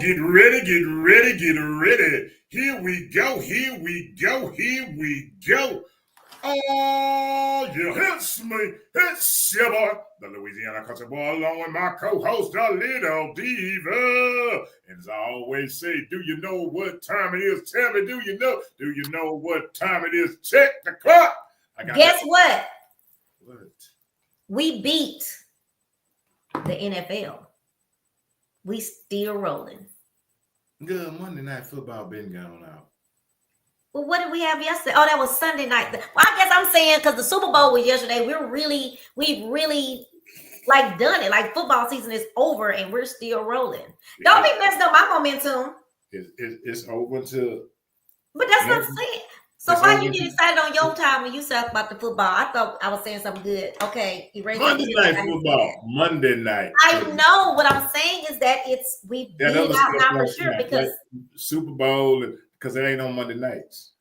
get ready, get ready, get ready. Here we go, here we go, here we go. Oh, yeah, it's me. It's your boy, the Louisiana Country Boy, along with my co-host, the Little Diva. And as I always say, do you know what time it is? Tell me, do you know? Do you know what time it is? Check the clock. Guess what? What? We beat the NFL. We still rolling. Good Monday Night Football been going out. Well, what did we have yesterday? Oh, that was Sunday night. Well, I guess I'm saying because the Super Bowl was yesterday. We've really like done it. Like football season is over and we're still rolling. Don't be messing up my momentum. It's over to. But that's what I'm saying. So why you get excited on your time when you said about the football? I thought I was saying something good. Okay, Monday Night Football. Monday night. I know what I'm saying is that we beat it out now for sure because Super Bowl because it ain't on Monday nights.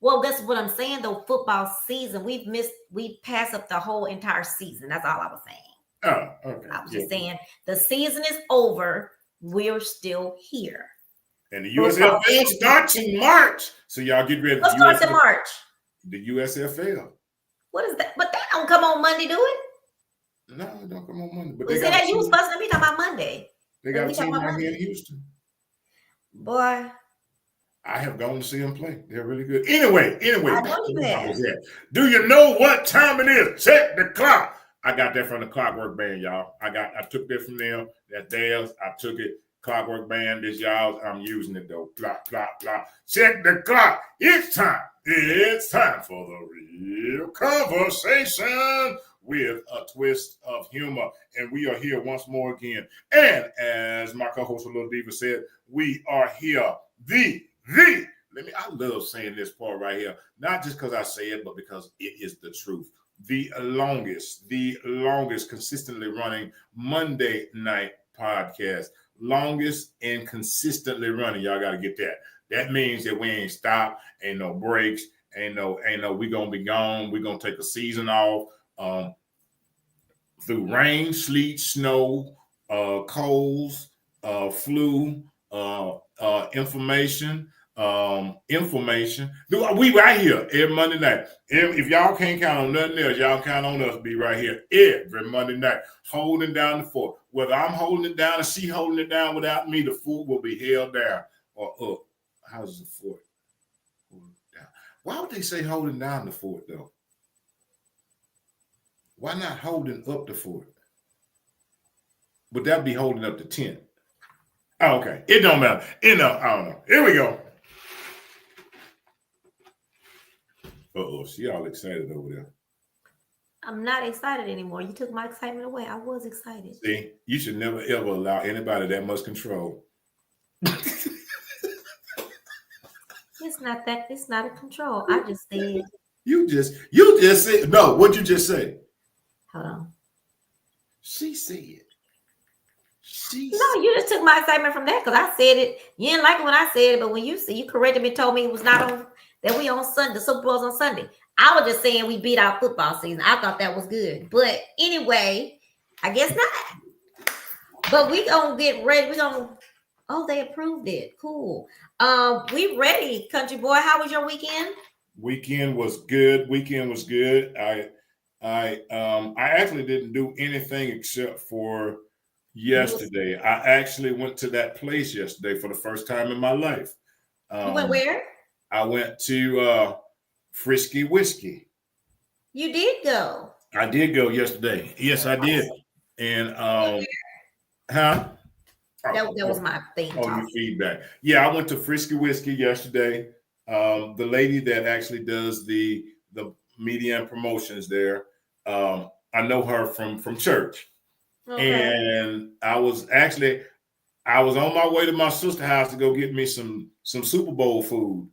Well, that's what I'm saying though. Football season, we passed up the whole entire season. That's all I was saying. Oh, okay. I was just saying the season is over. We're still here. And the USFL starts in March. So y'all get ready. What starts in March? The USFL. What is that? But that don't come on Monday, do it? No, it don't come on Monday. But they say that you was supposed to be talking about Monday. They got a team out here in Houston. Boy. I have gone to see them play. They're really good. Anyway. I know you have. Do you know what time it is? Check the clock. I got that from the Clockwork Band, y'all. I took that from them. That's theirs. I took it. Clockwork Band, this y'all's. I'm using it though. Plop, plop, plop. Check the clock. It's time. It's time for the real conversation with a twist of humor. And we are here once more again. And as my co-host Little Diva said, we are here. I love saying this part right here, not just because I say it, but because it is the truth. The longest consistently running Monday night podcast. Longest and consistently running. Y'all got to get that. That means that we ain't stopped, ain't no breaks, ain't no, we gonna be gone. We're gonna take a season off. Through rain, sleet, snow, colds, flu, information. We right here every Monday night. If y'all can't count on nothing else, y'all count on us to be right here every Monday night, holding down the fort. Whether I'm holding it down or she holding it down without me, the fort will be held down or up. How's the fort? Down. Why would they say holding down the fort though? Why not holding up the fort? Would that be holding up the tent? Oh, okay. It don't matter. I don't know. Here we go. She all excited over there. I'm not excited anymore. You took my excitement away. I was excited. See, you should never ever allow anybody that much control. It's not that. It's not a control. I just said. You just said no. What'd you just say? Hold on. She said. No, you just took my excitement from that because I said it. You didn't like it when I said it, but when you corrected me, told me it was not on. That we on Sunday, the Super Bowl's on Sunday. I was just saying we beat our football season. I thought that was good. But anyway, I guess not. But we gonna get ready. They approved it. Cool. We ready, country boy. How was your weekend? Weekend was good. I actually didn't do anything except for yesterday. I actually went to that place yesterday for the first time in my life. You went where? I went to Frisky Whiskey. You did go. I did go yesterday. Yes, I did. And That was my thing. Your feedback. Yeah, I went to Frisky Whiskey yesterday. The lady that actually does the media and promotions there, I know her from church. Okay. And I was on my way to my sister's house to go get me some Super Bowl food.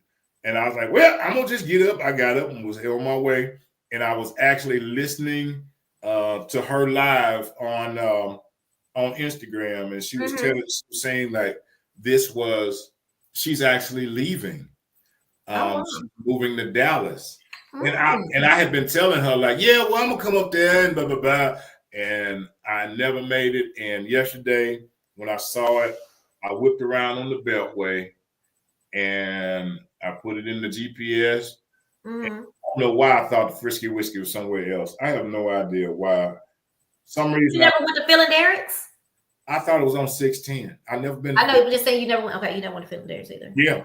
And I was like, well, I'm going to just get up. I got up and was on my way. And I was actually listening to her live on Instagram. And she was saying like she's actually leaving. She's moving to Dallas. And I had been telling her like, yeah, well, I'm going to come up there and blah, blah, blah. And I never made it. And yesterday when I saw it, I whipped around on the Beltway and I put it in the GPS. Mm-hmm. I don't know why I thought the Frisky Whiskey was somewhere else. I have no idea why. Some You reason never went to Phil and Derek's? I thought it was on 610. I never been. I know you were just saying you never went. Okay, you never went to Phil and Derek's either. Yeah,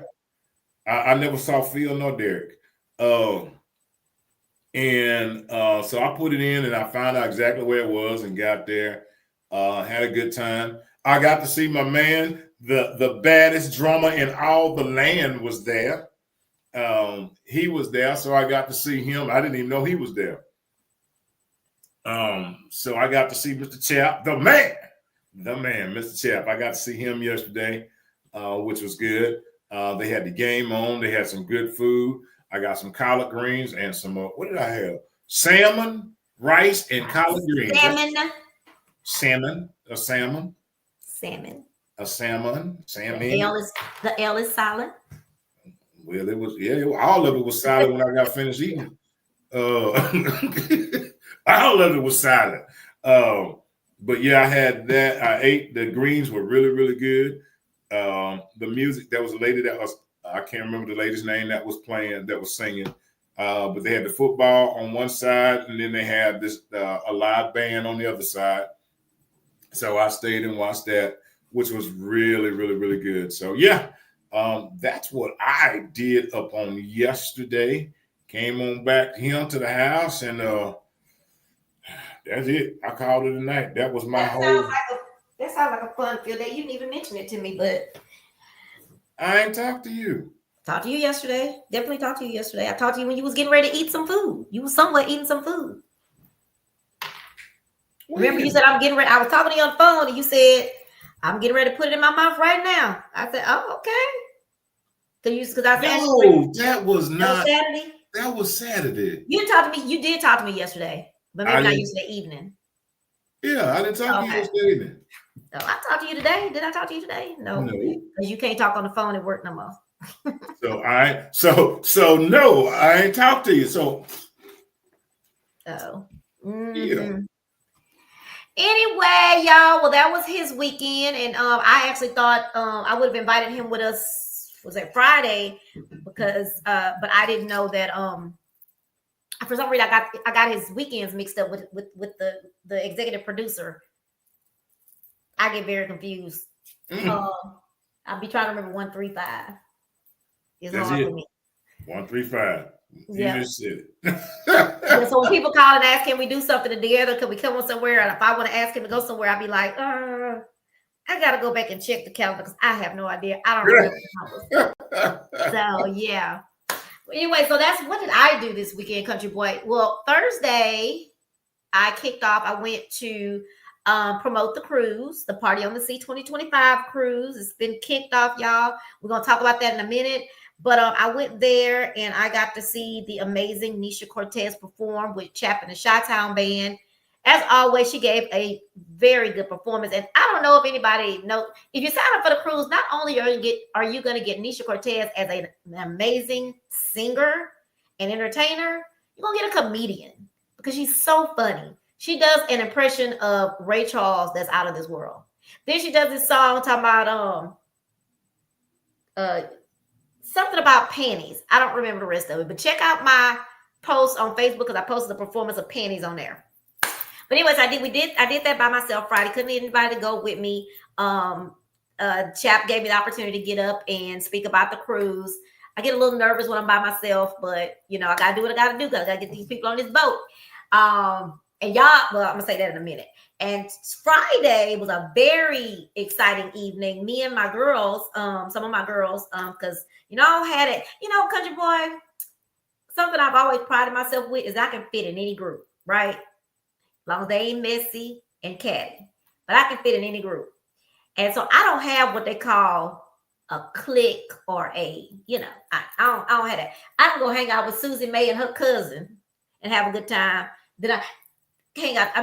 I never saw Phil nor Derek. So I put it in and I found out exactly where it was and got there. Had a good time. I got to see my man, the baddest drummer in all the land was there. He was there, so I got to see him. I didn't even know he was there. So I got to see Mr. Chap, the man, Mr. Chap. I got to see him yesterday, which was good. They had the game on. They had some good food. I got some collard greens and some, what did I have? Salmon, rice, and collard greens. Salmon. A salmon. The L is silent. Well, it was, all of it was silent when I got finished eating. All of it was silent. But yeah, I had that. I ate. The greens were really, really good. The music, there was a lady that was, I can't remember the lady's name that was playing, that was singing. But they had the football on one side, and then they had this a live band on the other side. So I stayed and watched that, which was really, really, really good. So yeah, that's what I did up on yesterday. Came on back here to the house, and that's it. I called it a night. That was my whole. That sounds like a fun field day. You didn't even mention it to me, but I ain't talked to you. Talked to you yesterday. Definitely talked to you yesterday. I talked to you when you was getting ready to eat some food. You was somewhere eating some food. Remember, you said I'm getting ready. I was talking to you on the phone, and you said I'm getting ready to put it in my mouth right now. I said, "Oh, okay." Because I said, "No, that was not Saturday. That was Saturday." You talked to me. You did talk to me yesterday, but maybe not yesterday evening. Yeah, I didn't talk to you yesterday evening. No, I talked to you today. Did I talk to you today? No, because you can't talk on the phone at work no more. So no, I ain't talked to you. So yeah. Anyway, y'all, well, that was his weekend, and I actually thought I would have invited him with us. Was that Friday? Because but I didn't know that for some reason I got his weekends mixed up with the executive producer. I get very confused. I'll be trying to remember 135. It's hard for me. 135. You just said it. So when people call and ask, can we do something together? Can we come on somewhere? And if I want to ask him to go somewhere, I'll be like, I gotta go back and check the calendar because I have no idea. I don't remember. So yeah. Anyway, so that's what did I do this weekend, Country Boy? Well, Thursday I kicked off. I went to promote the cruise, the Party on the Sea 2025 cruise. It's been kicked off, y'all. We're gonna talk about that in a minute. But I went there and I got to see the amazing Nisha Cortez perform with Chap and the Chi-Town Band. As always, she gave a very good performance. And I don't know if anybody knows, if you sign up for the cruise, not only are you going to get Nisha Cortez as an amazing singer and entertainer, you're going to get a comedian because she's so funny. She does an impression of Ray Charles that's out of this world. Then she does this song talking about something about panties. I don't remember the rest of it, but check out my post on Facebook because I posted the performance of panties on there. But anyways, I did that by myself Friday. Couldn't get anybody to go with me. Chap gave me the opportunity to get up and speak about the cruise. I get a little nervous when I'm by myself, but I gotta do what I gotta do because I gotta get these people on this boat. And y'all, well, I'm gonna say that in a minute. And Friday was a very exciting evening. Me and my girls, some of my girls, because I had it. Country Boy, something I've always prided myself with is I can fit in any group, right? As long as they ain't messy and catty, but I can fit in any group. And so I don't have what they call a clique or I don't have that. I can go hang out with Susie Mae and her cousin and have a good time. Then I hang out.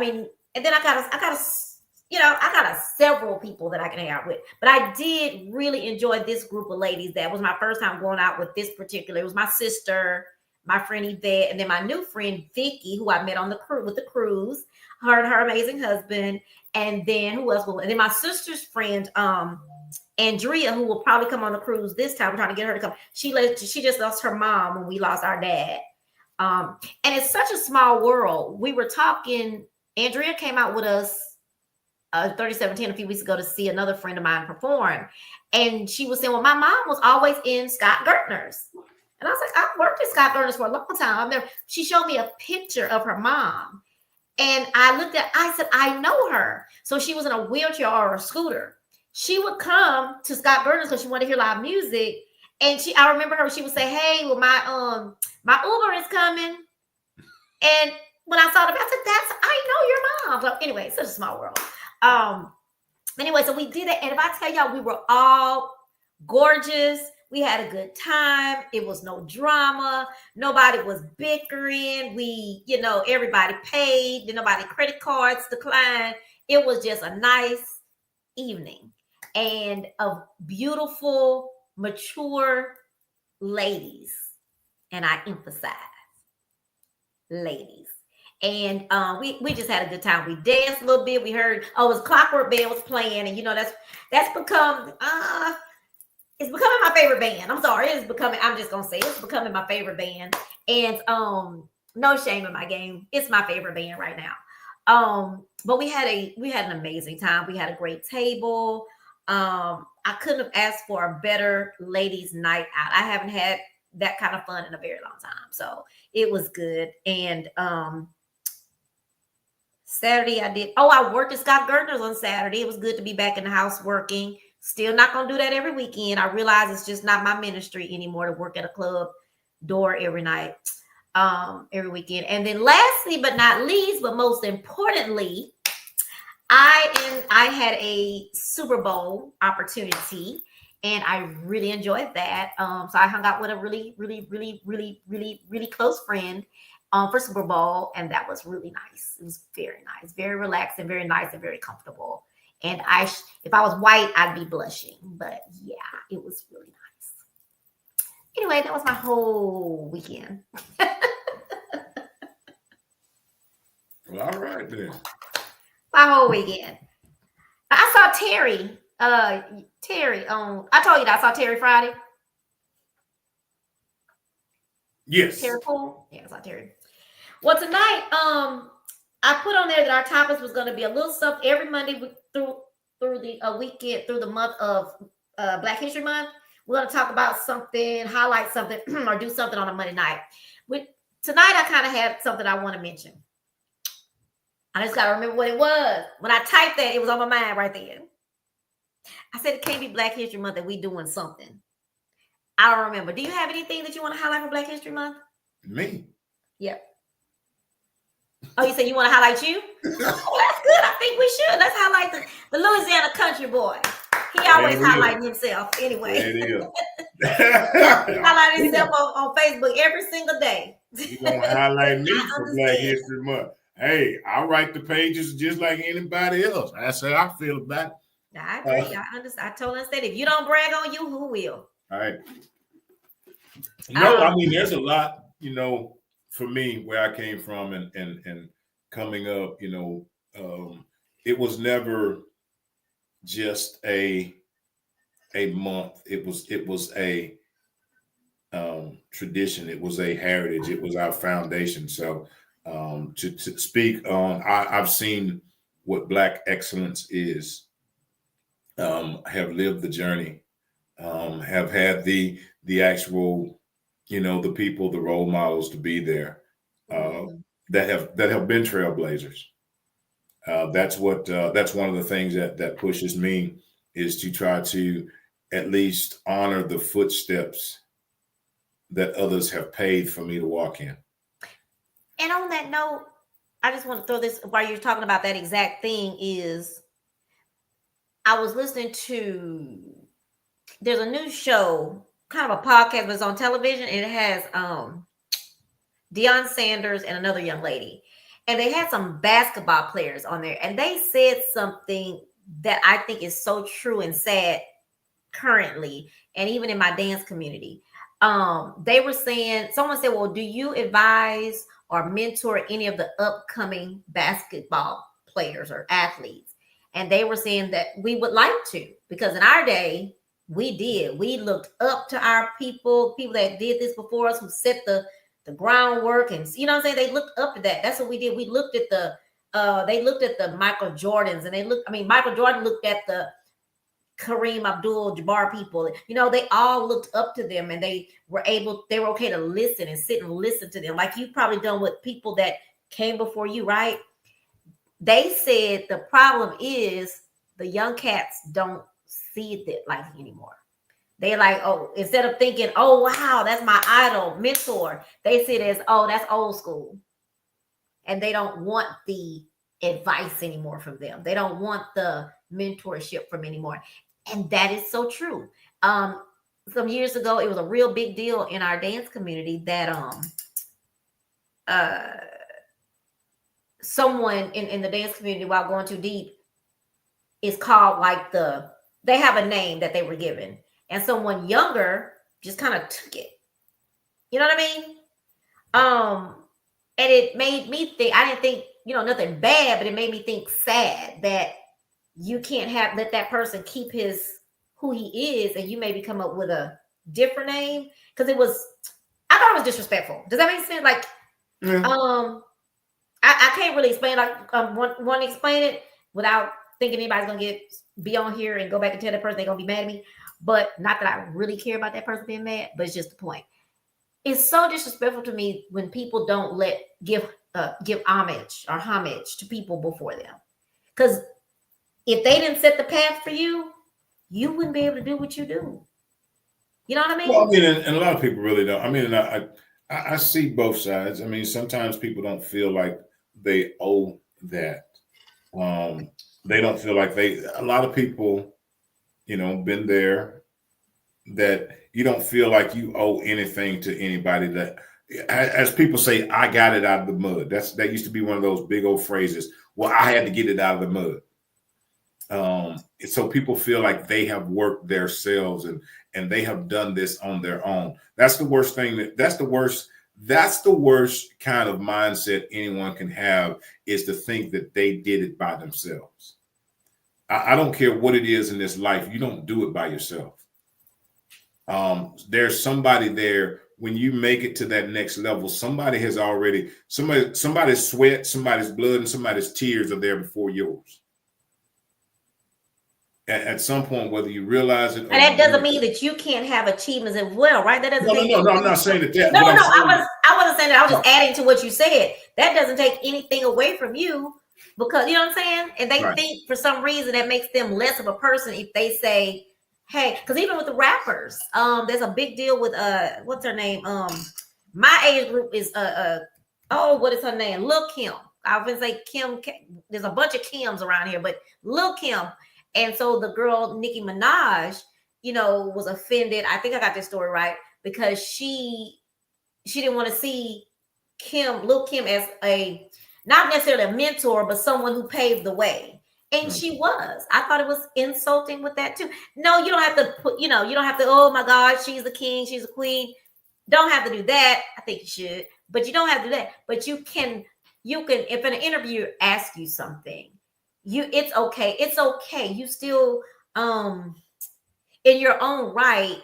And then I got several people that I can hang out with. But I did really enjoy this group of ladies. That was my first time going out with this particular. It was my sister, my friend Yvette, and then my new friend Vicky, who I met on the cruise. Her and her amazing husband, and then who else? And then my sister's friend Andrea, who will probably come on the cruise this time, we're trying to get her to come. She just lost her mom when we lost our dad. And it's such a small world. We were talking, Andrea came out with us 3710 a few weeks ago to see another friend of mine perform. And she was saying, well, my mom was always in Scott Gertner's. And I was like, I've worked at Scott Gertner's for a long time. She showed me a picture of her mom. And I said, I know her. So she was in a wheelchair or a scooter. She would come to Scott Gertner's because she wanted to hear live music. And I remember her, she would say, hey, well, my Uber is coming. And when I saw them, I said, I know your mom. So anyway, such a small world. Anyway, so we did it. And if I tell y'all, we were all gorgeous. We had a good time. It was no drama. Nobody was bickering. Everybody paid. Nobody credit cards declined. It was just a nice evening and of beautiful, mature ladies. And I emphasize ladies. And we just had a good time. We danced a little bit. We heard, it was Clockwork Bells playing. And that's become it's becoming my favorite band. I'm sorry, I'm just gonna say it's becoming my favorite band. And no shame in my game. It's my favorite band right now. But we had an amazing time. We had a great table. I couldn't have asked for a better ladies' night out. I haven't had that kind of fun in a very long time. So it was good. And Saturday I worked at Scott Gertner's on Saturday. It was good to be back in the house working. Still not going to do that every weekend. I realize it's just not my ministry anymore to work at a club door every night, every weekend. And then lastly, but not least, but most importantly, I had a Super Bowl opportunity and I really enjoyed that. So I hung out with a really, really, really, really, really, really close friend for Super Bowl. And that was really nice. It was very nice, very relaxed and very nice and very comfortable. And if I was white, I'd be blushing. But yeah, it was really nice. Anyway, that was my whole weekend. Well, all right then. My whole weekend. I saw Terry. Terry on. I told you that I saw Terry Friday. Yes. Terry Poole. Yeah, I saw Terry. Well, tonight, I put on there that our topics was going to be a little stuff every Monday through the weekend, through the month of Black History Month. We're going to talk about something, highlight something, or do something on a Monday night. Tonight, I kind of had something I want to mention. I just got to remember what it was. When I typed that, it was on my mind right then. I said it can't be Black History Month that we doing something. I don't remember. Do you have anything that you want to highlight for Black History Month? Me? Yep. Oh, you said you want to highlight you? Oh, that's good. I think we should. Let's highlight the Louisiana country boy. He always highlighting himself anyway. He highlights himself on Facebook every single day. You're going to highlight me for Black History Month. Hey, I write the pages just like anybody else. That's how I feel about it. I agree. I totally understand. If you don't brag on you, who will? All right. I mean, there's a lot, for me, where I came from and coming up, it was never just a month. It was a tradition. It was a heritage. It was our foundation. So to speak on, I've seen what Black excellence is, have lived the journey, have had the actual, the people, the role models to be there, that have been trailblazers. That's one of the things that pushes me, is to try to at least honor the footsteps that others have paved for me to walk in. And on that note, I just want to throw this while you're talking about that exact thing is I was listening to, there's a new show, kind of a podcast, but it's on television, and it has Deion Sanders and another young lady. And they had some basketball players on there, and they said something that I think is so true and sad currently, and even in my dance community. They were saying, someone said, well, do you advise or mentor any of the upcoming basketball players or athletes? And they were saying that we would like to, because in our day, we looked up to our people that did this before us, who set the groundwork, and you know what I'm saying? They looked up to that. That's what we did. We looked at they looked at the Michael Jordans, and Michael Jordan looked at the Kareem Abdul-Jabbar people. You know, they all looked up to them, and they were okay to listen and sit and listen to them. Like you've probably done with people that came before you, right? They said the problem is the young cats don't see it like anymore. They like, oh, instead of thinking, oh wow, that's my idol, mentor, they see it as, oh, that's old school. And they don't want the advice anymore from them. They don't want the mentorship from anymore. And that is so true. Some years ago, it was a real big deal in our dance community that someone in the dance community, while going too deep, is called like they have a name that they were given, and someone younger just kind of took it. You know what I mean? And it made me think, I didn't think, nothing bad, but it made me think sad that you can't let that person keep who he is, and you maybe come up with a different name. Because I thought it was disrespectful. Does that make sense? Like, I can't really explain, like, want to explain it without thinking anybody's going to be on here and go back and tell that person they're going to be mad at me. But not that I really care about that person being mad, but it's just the point. It's so disrespectful to me when people don't give homage to people before them. Because if they didn't set the path for you, you wouldn't be able to do what you do. You know what I mean? Well, I mean, and a lot of people really don't. I mean, I see both sides. I mean, sometimes people don't feel like they owe that. They don't feel like a lot of people, been there, that you don't feel like you owe anything to anybody. That, as people say, I got it out of the mud. That used to be one of those big old phrases. Well, I had to get it out of the mud. So people feel like they have worked themselves and they have done this on their own. That's the worst thing. That's the worst kind of mindset anyone can have, is to think that they did it by themselves. I don't care what it is in this life. You don't do it by yourself. There's somebody there. When you make it to that next level, somebody has already, somebody's sweat, somebody's blood, and somebody's tears are there before yours. At some point, whether you realize it, and that doesn't mean that you can't have achievements as well, right? That doesn't. No, I'm not saying that. No, I wasn't saying that. I was just adding to what you said. That doesn't take anything away from you, because you know what I'm saying. And they think for some reason that makes them less of a person if they say, "Hey," because even with the rappers, there's a big deal with what's her name? My age group is what is her name? Lil Kim. I was gonna say Kim. There's a bunch of Kims around here, but Lil Kim. And so the girl, Nicki Minaj, was offended. I think I got this story right, because she didn't want to see Lil Kim, as not necessarily a mentor, but someone who paved the way. And she was. I thought it was insulting with that too. No, you don't have to you don't have to, oh my God, she's the king, she's the queen. Don't have to do that. I think you should, but you don't have to do that. But you can, if an interviewer asks you something, it's okay. You still, in your own right,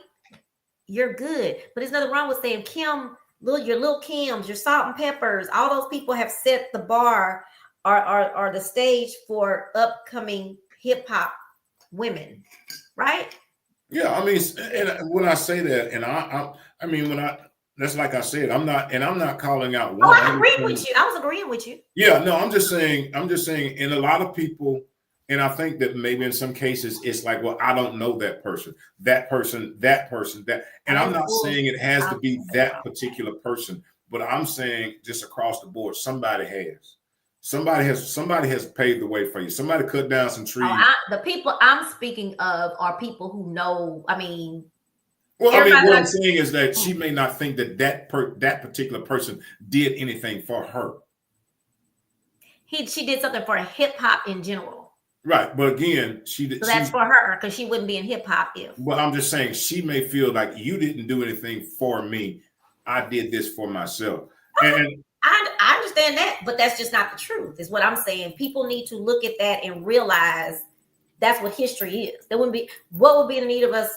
you're good. But there's nothing wrong with saying Kim, your little Kims, your Salt and Peppers, all those people have set the bar or the stage for upcoming hip hop women, right? Yeah, I mean, and when I say that, and I mean, that's like I said, I'm not calling out one. Oh, I agree with you. I was agreeing with you. Yeah, no, I'm just saying, and a lot of people, and I think that maybe in some cases it's like, well, I don't know that person, and I'm not saying it has to be that particular person, but I'm saying just across the board, somebody has paved the way for you. Somebody cut down some trees. The people I'm speaking of are people who know. I mean, well, I mean, what I'm saying is that she may not think that particular person did anything for her. She did something for hip hop in general. Right, but again, so that's for her, because she wouldn't be in hip hop if. Well, I'm just saying, she may feel like you didn't do anything for me. I did this for myself. And I understand that, but that's just not the truth, is what I'm saying. People need to look at that and realize That's what history is. There wouldn't be what would be the need of us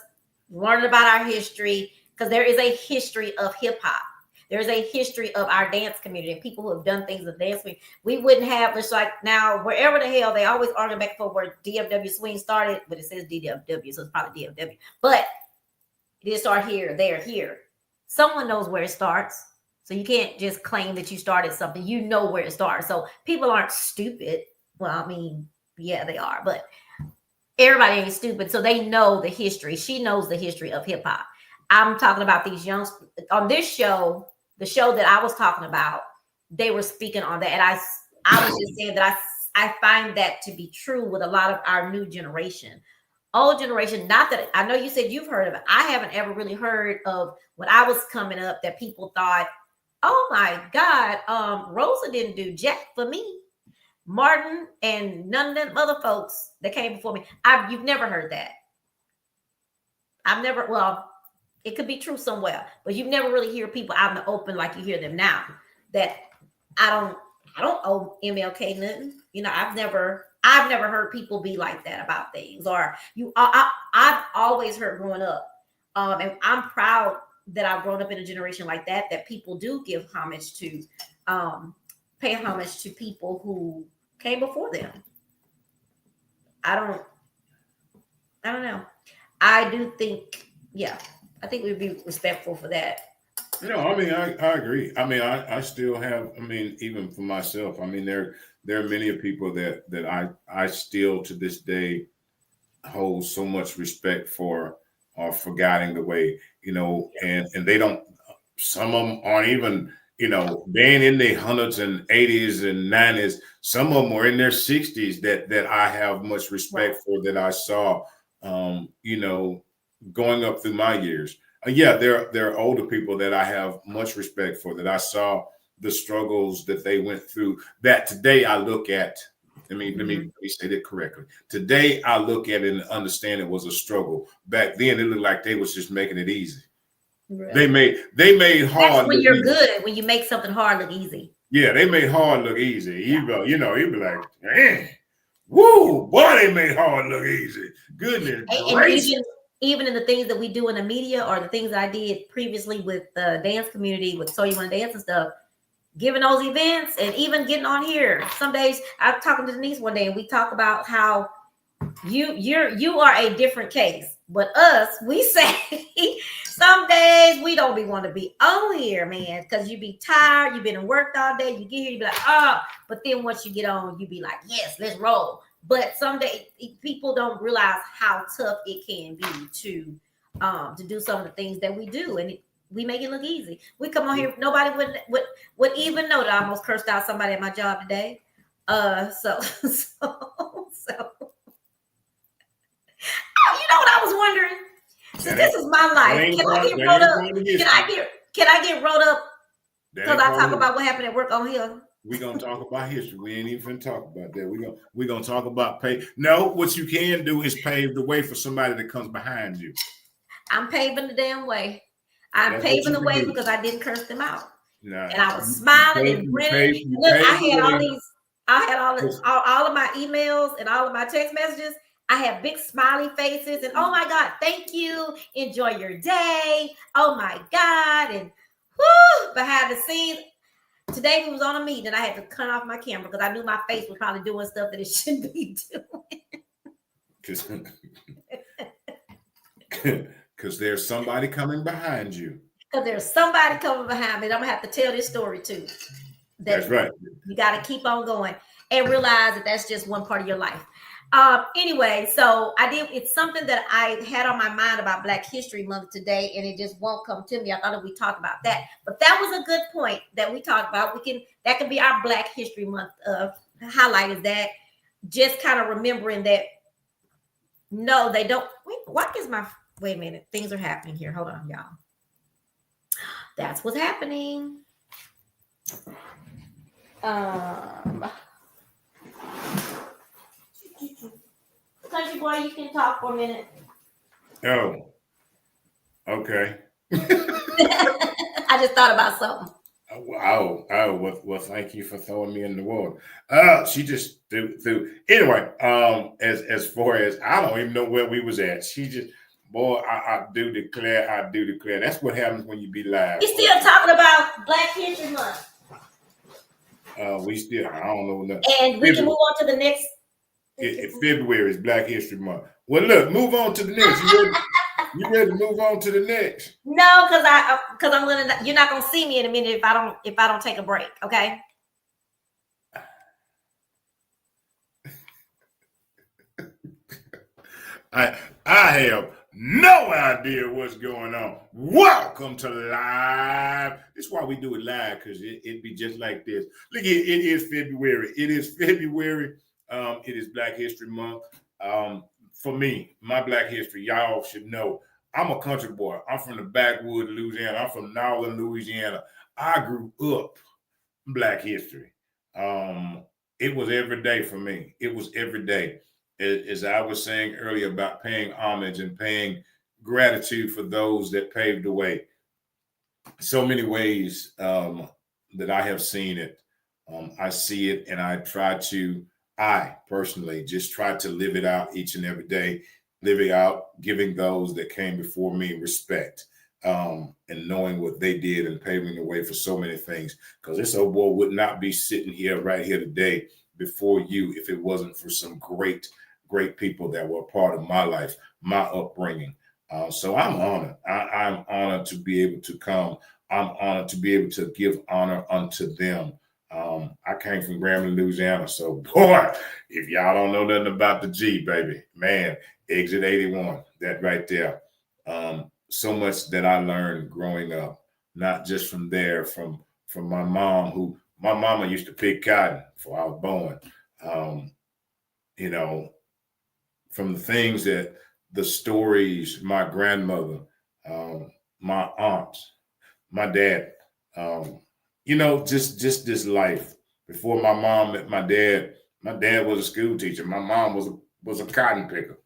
learning about our history, because there is a history of hip hop. There's a history of our dance community and people who have done things in dance community. We wouldn't have, just like now, wherever the hell they always argue back and forth where DFW swing started, but it says DFW, so it's probably DFW. But it did start here, there, here. Someone knows where it starts. So you can't just claim that you started something. You know where it started. So people aren't stupid. Well, I mean, yeah, they are, but everybody ain't stupid. So they know the history. She knows the history of hip hop. I'm talking about these young on this show. The show that I was talking about, they were speaking on that. And I was just saying that I find that to be true with a lot of our new generation. Old generation, not that I know you said you've heard of it. I haven't ever really heard of when I was coming up that people thought, oh my God, Rosa didn't do jack for me. Martin and none of them other folks that came before me. You've never heard that. I've never, well, it could be true somewhere, but you never really hear people out in the open like you hear them now. That I don't owe MLK nothing. You know, I've never heard people be like that about things. Or I've always heard growing up, and I'm proud that I've grown up in a generation like that. That people do give homage to, pay homage to people who came before them. I don't know. I do think, yeah. I think we'd be respectful for that. You know, I mean, I agree. I mean, I still have, I mean, even for myself, I mean, there are many people that I still to this day hold so much respect for, for guiding the way, you know, and they don't, some of them aren't even, you know, being in their hundreds and 80s and 90s, some of them were in their 60s that I have much respect for, that I saw, you know, going up through my years. Yeah, there are older people that I have much respect for, that I saw the struggles that they went through, that today I look at. Let me say that correctly. Today I look at it and understand it was a struggle. Back then it looked like they was just making it easy. Right. They made hard. That's when you're good, when you make something hard look easy. Yeah, they made hard look easy. Yeah. You know, you'd be like, man, woo, boy, they made hard look easy. Goodness gracious. Even in the things that we do in the media, or the things that I did previously with the dance community, with So You Want to Dance and stuff, giving those events and even getting on here. Some days I was talking to Denise one day and we talk about how you are a different case. But us, we say some days we don't be want to be on here, man, because you be tired, you've been worked all day, you get here, you be like, oh, but then once you get on, you be like, yes, let's roll. But someday people don't realize how tough it can be to do some of the things that we do, and we make it look easy. We come on here, nobody would even know that I almost cursed out somebody at my job today. So you know what I was wondering? So this is my life. Can I get rolled up? Can I get rolled up because I talk about what happened at work on here? We're gonna talk about history. We ain't even talk about that. We're gonna talk about pay. No, what you can do is pave the way for somebody that comes behind you. I'm paving the damn way. I'm paving the way because I didn't curse them out. Nah, and I was smiling and grinning. Look, I had all of my emails and all of my text messages. I have big smiley faces and oh my God, thank you. Enjoy your day. Oh my God. And whoo, behind the scenes. Today we was on a meeting and I had to cut off my camera because I knew my face was probably doing stuff that it shouldn't be doing. Because there's somebody coming behind you. Because there's somebody coming behind me. And I'm going to have to tell this story too. That's right. You got to keep on going and realize that that's just one part of your life. Anyway, so it's something that I had on my mind about Black History Month today, and it just won't come to me. I thought that we talked about that, but that was a good point that we talked about. That could be our Black History Month highlight, is that just kind of remembering that, no, they don't. Wait a minute. Things are happening here. Hold on, y'all. That's what's happening. Country boy, you can talk for a minute. Oh, okay. I just thought about something. Well, thank you for throwing me in the water. She just threw. Anyway, as far as I don't even know where we was at. She just, boy, I do declare. That's what happens when you be live. We still talking about Black History Month. We still, I don't know nothing. And we can move on to the next. February is Black History Month. Well, look, move on to the next. You ready to move on to the next? No, because I'm gonna. You're not gonna see me in a minute if I don't take a break. Okay. I have no idea what's going on. Welcome to live. This is why we do it live, because it be just like this. Look, it is February. It is February. It is Black History Month. For me, my Black history, y'all should know. I'm a country boy. I'm from the backwood of Louisiana. I'm from northern Louisiana. I grew up Black history. It was every day for me. It was every day. As I was saying earlier about paying homage and paying gratitude for those that paved the way. So many ways that I have seen it. I see it, and I personally just try to live it out each and every day, living out, giving those that came before me respect, and knowing what they did and paving the way for so many things. Because this old boy would not be sitting here right here today before you if it wasn't for some great people that were a part of my life, my upbringing. So I'm honored. I'm honored to be able to come. I'm honored to be able to give honor unto them. I came from Grambling, Louisiana. So, boy, if y'all don't know nothing about the G, baby, man, exit 81, that right there. So much that I learned growing up, not just from there, from my mom, who my mama used to pick cotton before I was born. You know, from the things that the stories, my grandmother, my aunts, my dad, just this life. Before my mom met my dad was a school teacher. My mom was a cotton picker.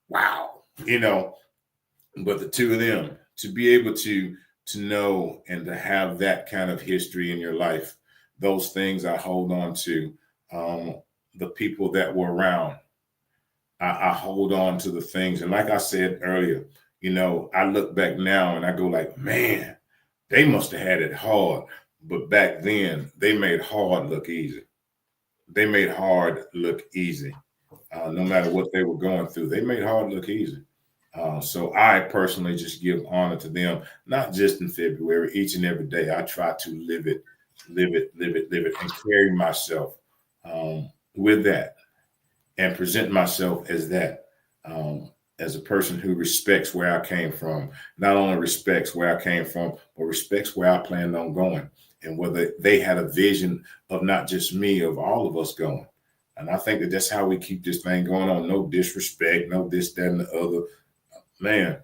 Wow. But the two of them, to be able to know and to have that kind of history in your life, those things I hold on to, the people that were around, I hold on to the things. And like I said earlier, I look back now and I go like, man, they must have had it hard. But back then, they made hard look easy. They made hard look easy. No matter what they were going through, they made hard look easy. So I personally just give honor to them, not just in February, each and every day. I try to live it, and carry myself with that, and present myself as that, as a person who respects where I came from. Not only respects where I came from, but respects where I planned on going, and whether they had a vision of not just me, of all of us going. And I think that's how we keep this thing going on. No disrespect, no this, that, and the other. Man,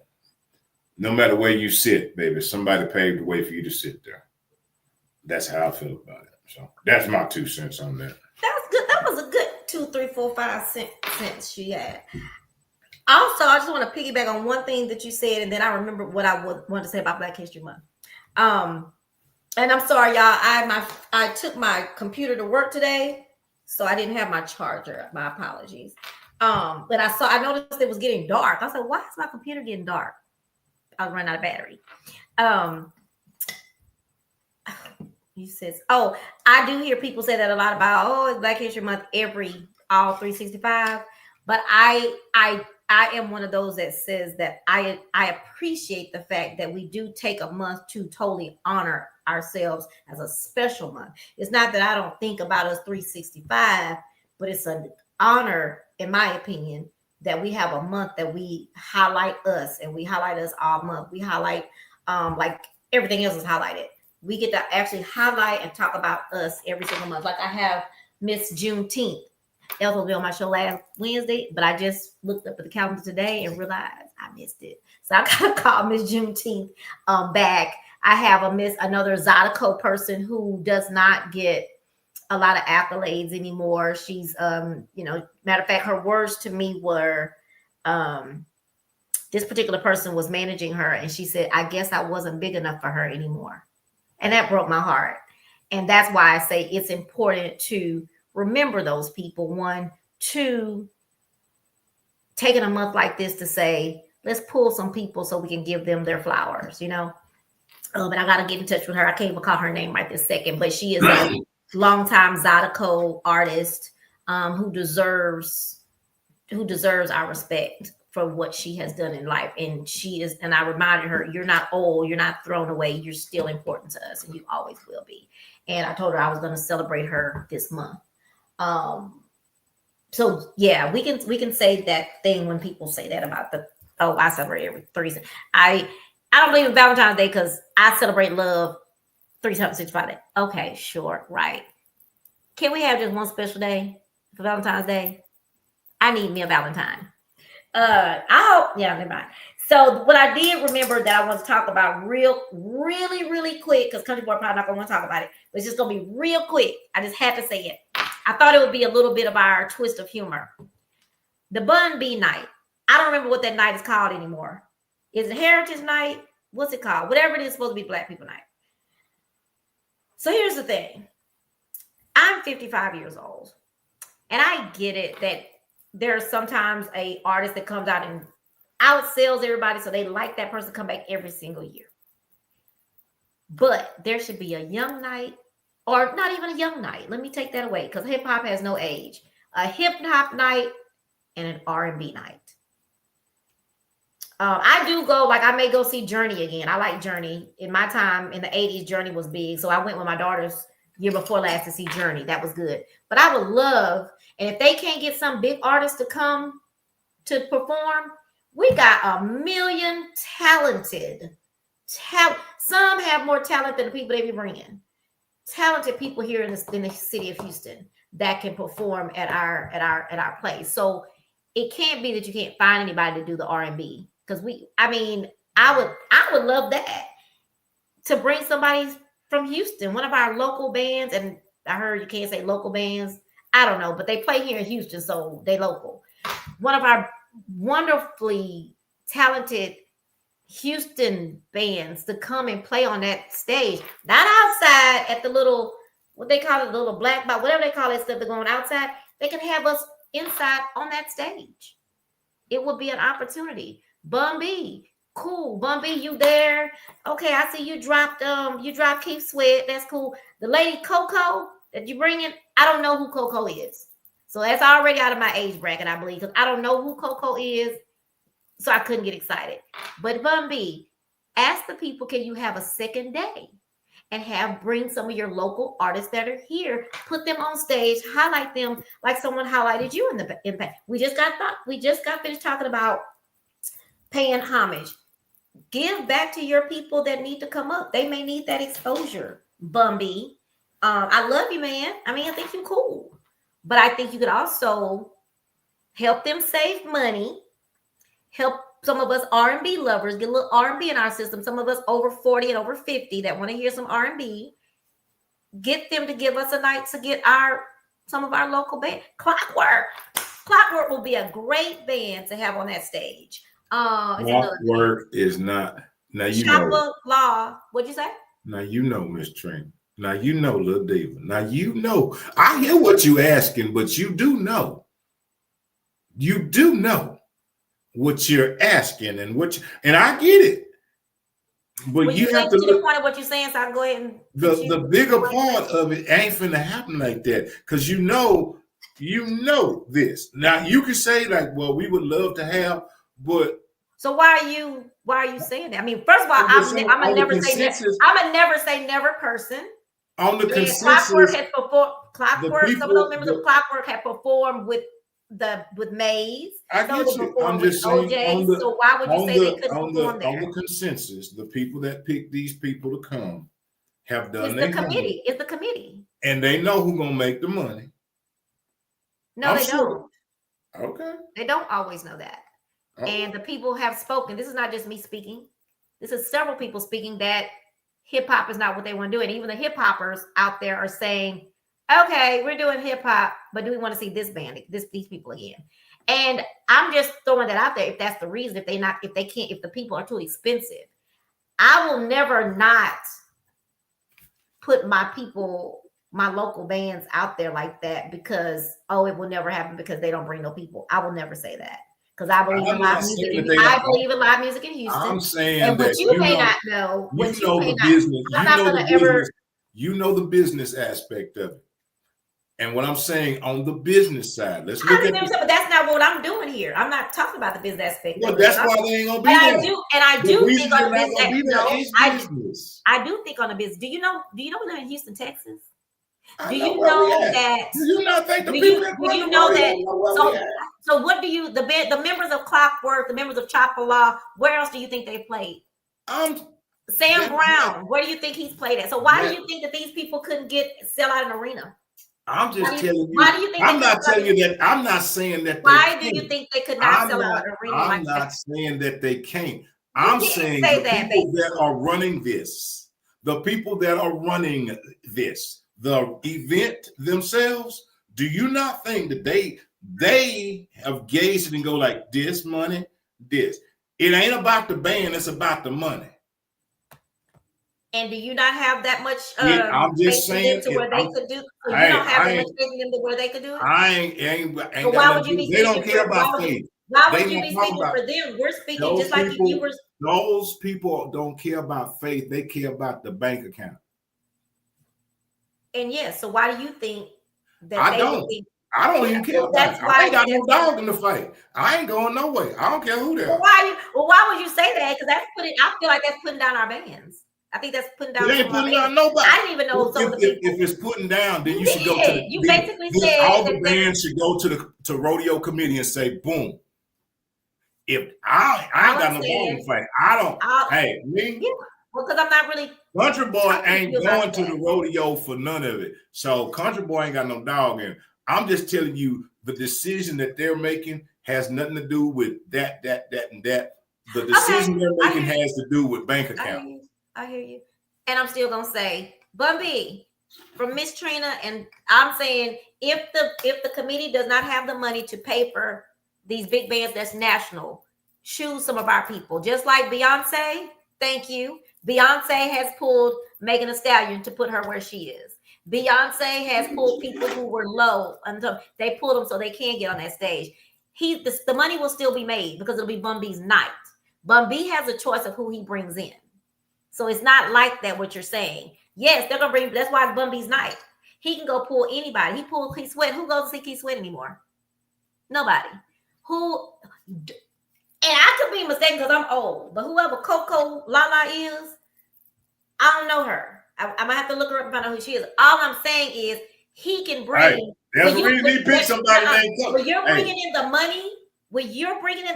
no matter where you sit, baby, somebody paved the way for you to sit there. That's how I feel about it. So that's my 2 cents on that. That was good. That was a good 2, 3, 4, 5 cents she had. Also, I just want to piggyback on one thing that you said, and then I remember what I wanted to say about Black History Month. And I'm sorry, y'all. I took my computer to work today, so I didn't have my charger. My apologies. But I noticed it was getting dark. I said, why is my computer getting dark? I was running out of battery. You said, oh, I do hear people say that a lot about, it's Black History Month all 365. But I am one of those that says that I appreciate the fact that we do take a month to totally honor ourselves as a special month. It's not that I don't think about us 365, but it's an honor, in my opinion, that we have a month that we highlight us, and we highlight us all month. We highlight like everything else is highlighted. We get to actually highlight and talk about us every single month. Like I have Miss Juneteenth. Else will be on my show last Wednesday, but I just looked up at the calendar today and realized I missed it. So I gotta call Miss Juneteenth back. I have another Zydeco person who does not get a lot of accolades anymore. She's matter of fact, her words to me were this particular person was managing her, and she said, I guess I wasn't big enough for her anymore. And that broke my heart. And that's why I say it's important to remember those people. One, two, taking a month like this to say, let's pull some people so we can give them their flowers, you know. But I got to get in touch with her. I can't even call her name right this second, but she is a longtime Zydeco artist who deserves our respect for what she has done in life. And she is, and I reminded her, you're not old, you're not thrown away, you're still important to us, and you always will be. And I told her I was going to celebrate her this month. So yeah, we can say that thing when people say that about I celebrate every 3 days. I don't believe in Valentine's Day because I celebrate love 365 days. Okay, sure, right. Can we have just one special day for Valentine's Day? I need me a Valentine. Never mind. So what I did remember that I want to talk about really quick, because Country Boy probably not gonna want to talk about it, but it's just gonna be real quick. I just had to say it. I thought it would be a little bit of our twist of humor. The Bun B night. I don't remember what that night is called anymore. Is it Heritage Night? What's it called? Whatever it is, supposed to be Black People Night. So here's the thing. I'm 55 years old, and I get it that there's sometimes a artist that comes out and outsells everybody, so they like that person to come back every single year. But there should be a young night, or not even a young night. Let me take that away, because hip hop has no age. A hip hop night and an R&B night. I do go, like I may go see Journey again. I like Journey. In my time in the 80s, Journey was big. So I went with my daughters year before last to see Journey. That was good. But I would love, and if they can't get some big artists to come to perform, we got a million talented. Some have more talent than the people they be bringing. Talented people here in the city of Houston that can perform at our place. So it can't be that you can't find anybody to do the R&B, because I would love that, to bring somebody from Houston, one of our local bands. And I heard you can't say local bands. I don't know, but they play here in Houston, so they local. One of our wonderfully talented Houston bands to come and play on that stage, not outside at the little, what they call it, the little black box, whatever they call it, stuff they're going outside. They can have us inside on that stage. It would be an opportunity. Bun B, cool. Bun B, you there? Okay, I see you dropped Keith Sweat. That's cool. The lady Coco that you bring in, I don't know who Coco is. So that's already out of my age bracket, I believe, because I don't know who Coco is. So I couldn't get excited. But Bun B, ask the people, can you have a second day and bring some of your local artists that are here, put them on stage, highlight them like someone highlighted you in the Impact. We just got finished talking about paying homage. Give back to your people that need to come up. They may need that exposure. Bun B, I love you, man. I mean, I think you're cool, but I think you could also help them save money. Help some of us R&B lovers get a little R&B in our system. Some of us over 40 and over 50 that want to hear some R&B. Get them to give us a night to get some of our local band. Clockwork will be a great band to have on that stage. Clockwork is not. Now you Chopper know. Law. What'd you say? Now you know, Miss Trina. Now you know, Lil Diva. Now you know. I hear what you asking, but you do know. You do know what you're asking, and I get it. But you have to look. The point of what you're saying, so I can go ahead and the bigger part of it ain't finna happen like that, because you know this. Now you can say like, well, we would love to have, but so why are you saying that? I mean, first of all, I'm a never say never person. On the consensus, Clockwork has performed. Some of those members of Clockwork have performed with Maze. I get you. I'm just saying. OJ, so why would you say they couldn't perform there? On the consensus, the people that pick these people to come have done. It's the committee, and they know who's gonna make the money. No, they don't. Okay. They don't always know that. Okay. And the people have spoken. This is not just me speaking. This is several people speaking that hip hop is not what they want to do, and even the hip hoppers out there are saying, okay, we're doing hip hop, but do we want to see this band, these people again? And I'm just throwing that out there. If that's the reason, if the people are too expensive, I will never not put my people, my local bands out there like that because it will never happen because they don't bring no people. I will never say that because I believe in live music. I believe in live music in Houston. I'm saying and that what you may not know, you know the business. I'm not gonna ever. You know the business aspect of it. And what I'm saying on the business side, let's look at it. But that's not what I'm doing here. I'm not talking about the business aspect. Well, that's why they ain't gonna be there. I do think on the business. Business. I do think on the business. Do you know we live in Houston, Texas? Do you know that? Do you not think the people that do you know that? So what do you the members of Clockwork, the members of Chapala, where else do you think they played? Sam Brown, where do you think he's played at? So why do you think that these people couldn't sell out an arena? I'm just telling you. Why do you think? I'm not telling you that. I'm not saying that. Why do you think they could not sell out an arena? I'm not saying that they can't. I'm saying the people that are running this, the event themselves. Do you not think that they have gauged it and go like this money, this? It ain't about the band. It's about the money. And do you not have that much I'm just saying to where they could do? So you don't have that much faith in them to where they could do it? I ain't so why would you be? They don't care about faith. Why would you be speaking for them? We're speaking just like you were. Those people don't care about faith. They care about the bank account. And yes, so why do you think that I don't even care about it. I ain't got no dog in the fight. I ain't going nowhere. I don't care who they are. Why would you say that? Because I feel like that's putting down our bands. I think that's putting down. It ain't putting down nobody. I didn't even know. If it's putting down, then you should go to you basically said all the bands should go to rodeo committee and say, boom. If I ain't got no dog in the fight, I don't. Hey, me. Yeah. Well, because I'm not really. Country Boy ain't going to the rodeo for none of it. So Country Boy ain't got no dog in it. I'm just telling you the decision that they're making has nothing to do with that, and that. The decision they're making has to do with bank account. I hear you. And I'm still gonna say Bun B from Miss Trina, and I'm saying if the committee does not have the money to pay for these big bands that's national, choose some of our people. Just like Beyonce, thank you. Beyonce has pulled Megan Thee Stallion to put her where she is. Beyonce has pulled people who were low until they pulled them so they can get on that stage. The money will still be made because it'll be Bun B's night. Bun B has a choice of who he brings in. So it's not like that what you're saying. Yes, they're gonna bring. That's why it's Bun B's night. He can go pull anybody. He pulled Keith Sweat. Who goes to see Keith Sweat anymore? Nobody. And I could be mistaken because I'm old. But whoever Coco Lala is, I don't know her. I might have to look her up and find out who she is. All I'm saying is he can bring. Hey, there's a reason he picked somebody named Coco. When you're bringing in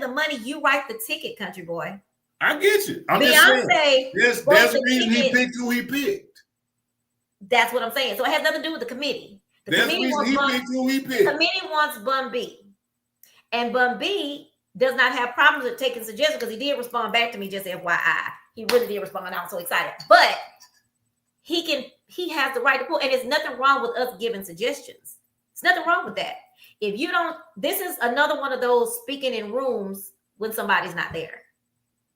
the money, you write the ticket, Country Boy. I get you. I'm just saying. There's a reason he picked who he picked. That's what I'm saying. So it has nothing to do with the committee. The committee wants Bun B. And Bun B does not have problems with taking suggestions because he did respond back to me, just FYI. He really did respond. I'm so excited. But he has the right to pull. And there's nothing wrong with us giving suggestions. There's nothing wrong with that. If you don't, this is another one of those speaking in rooms when somebody's not there.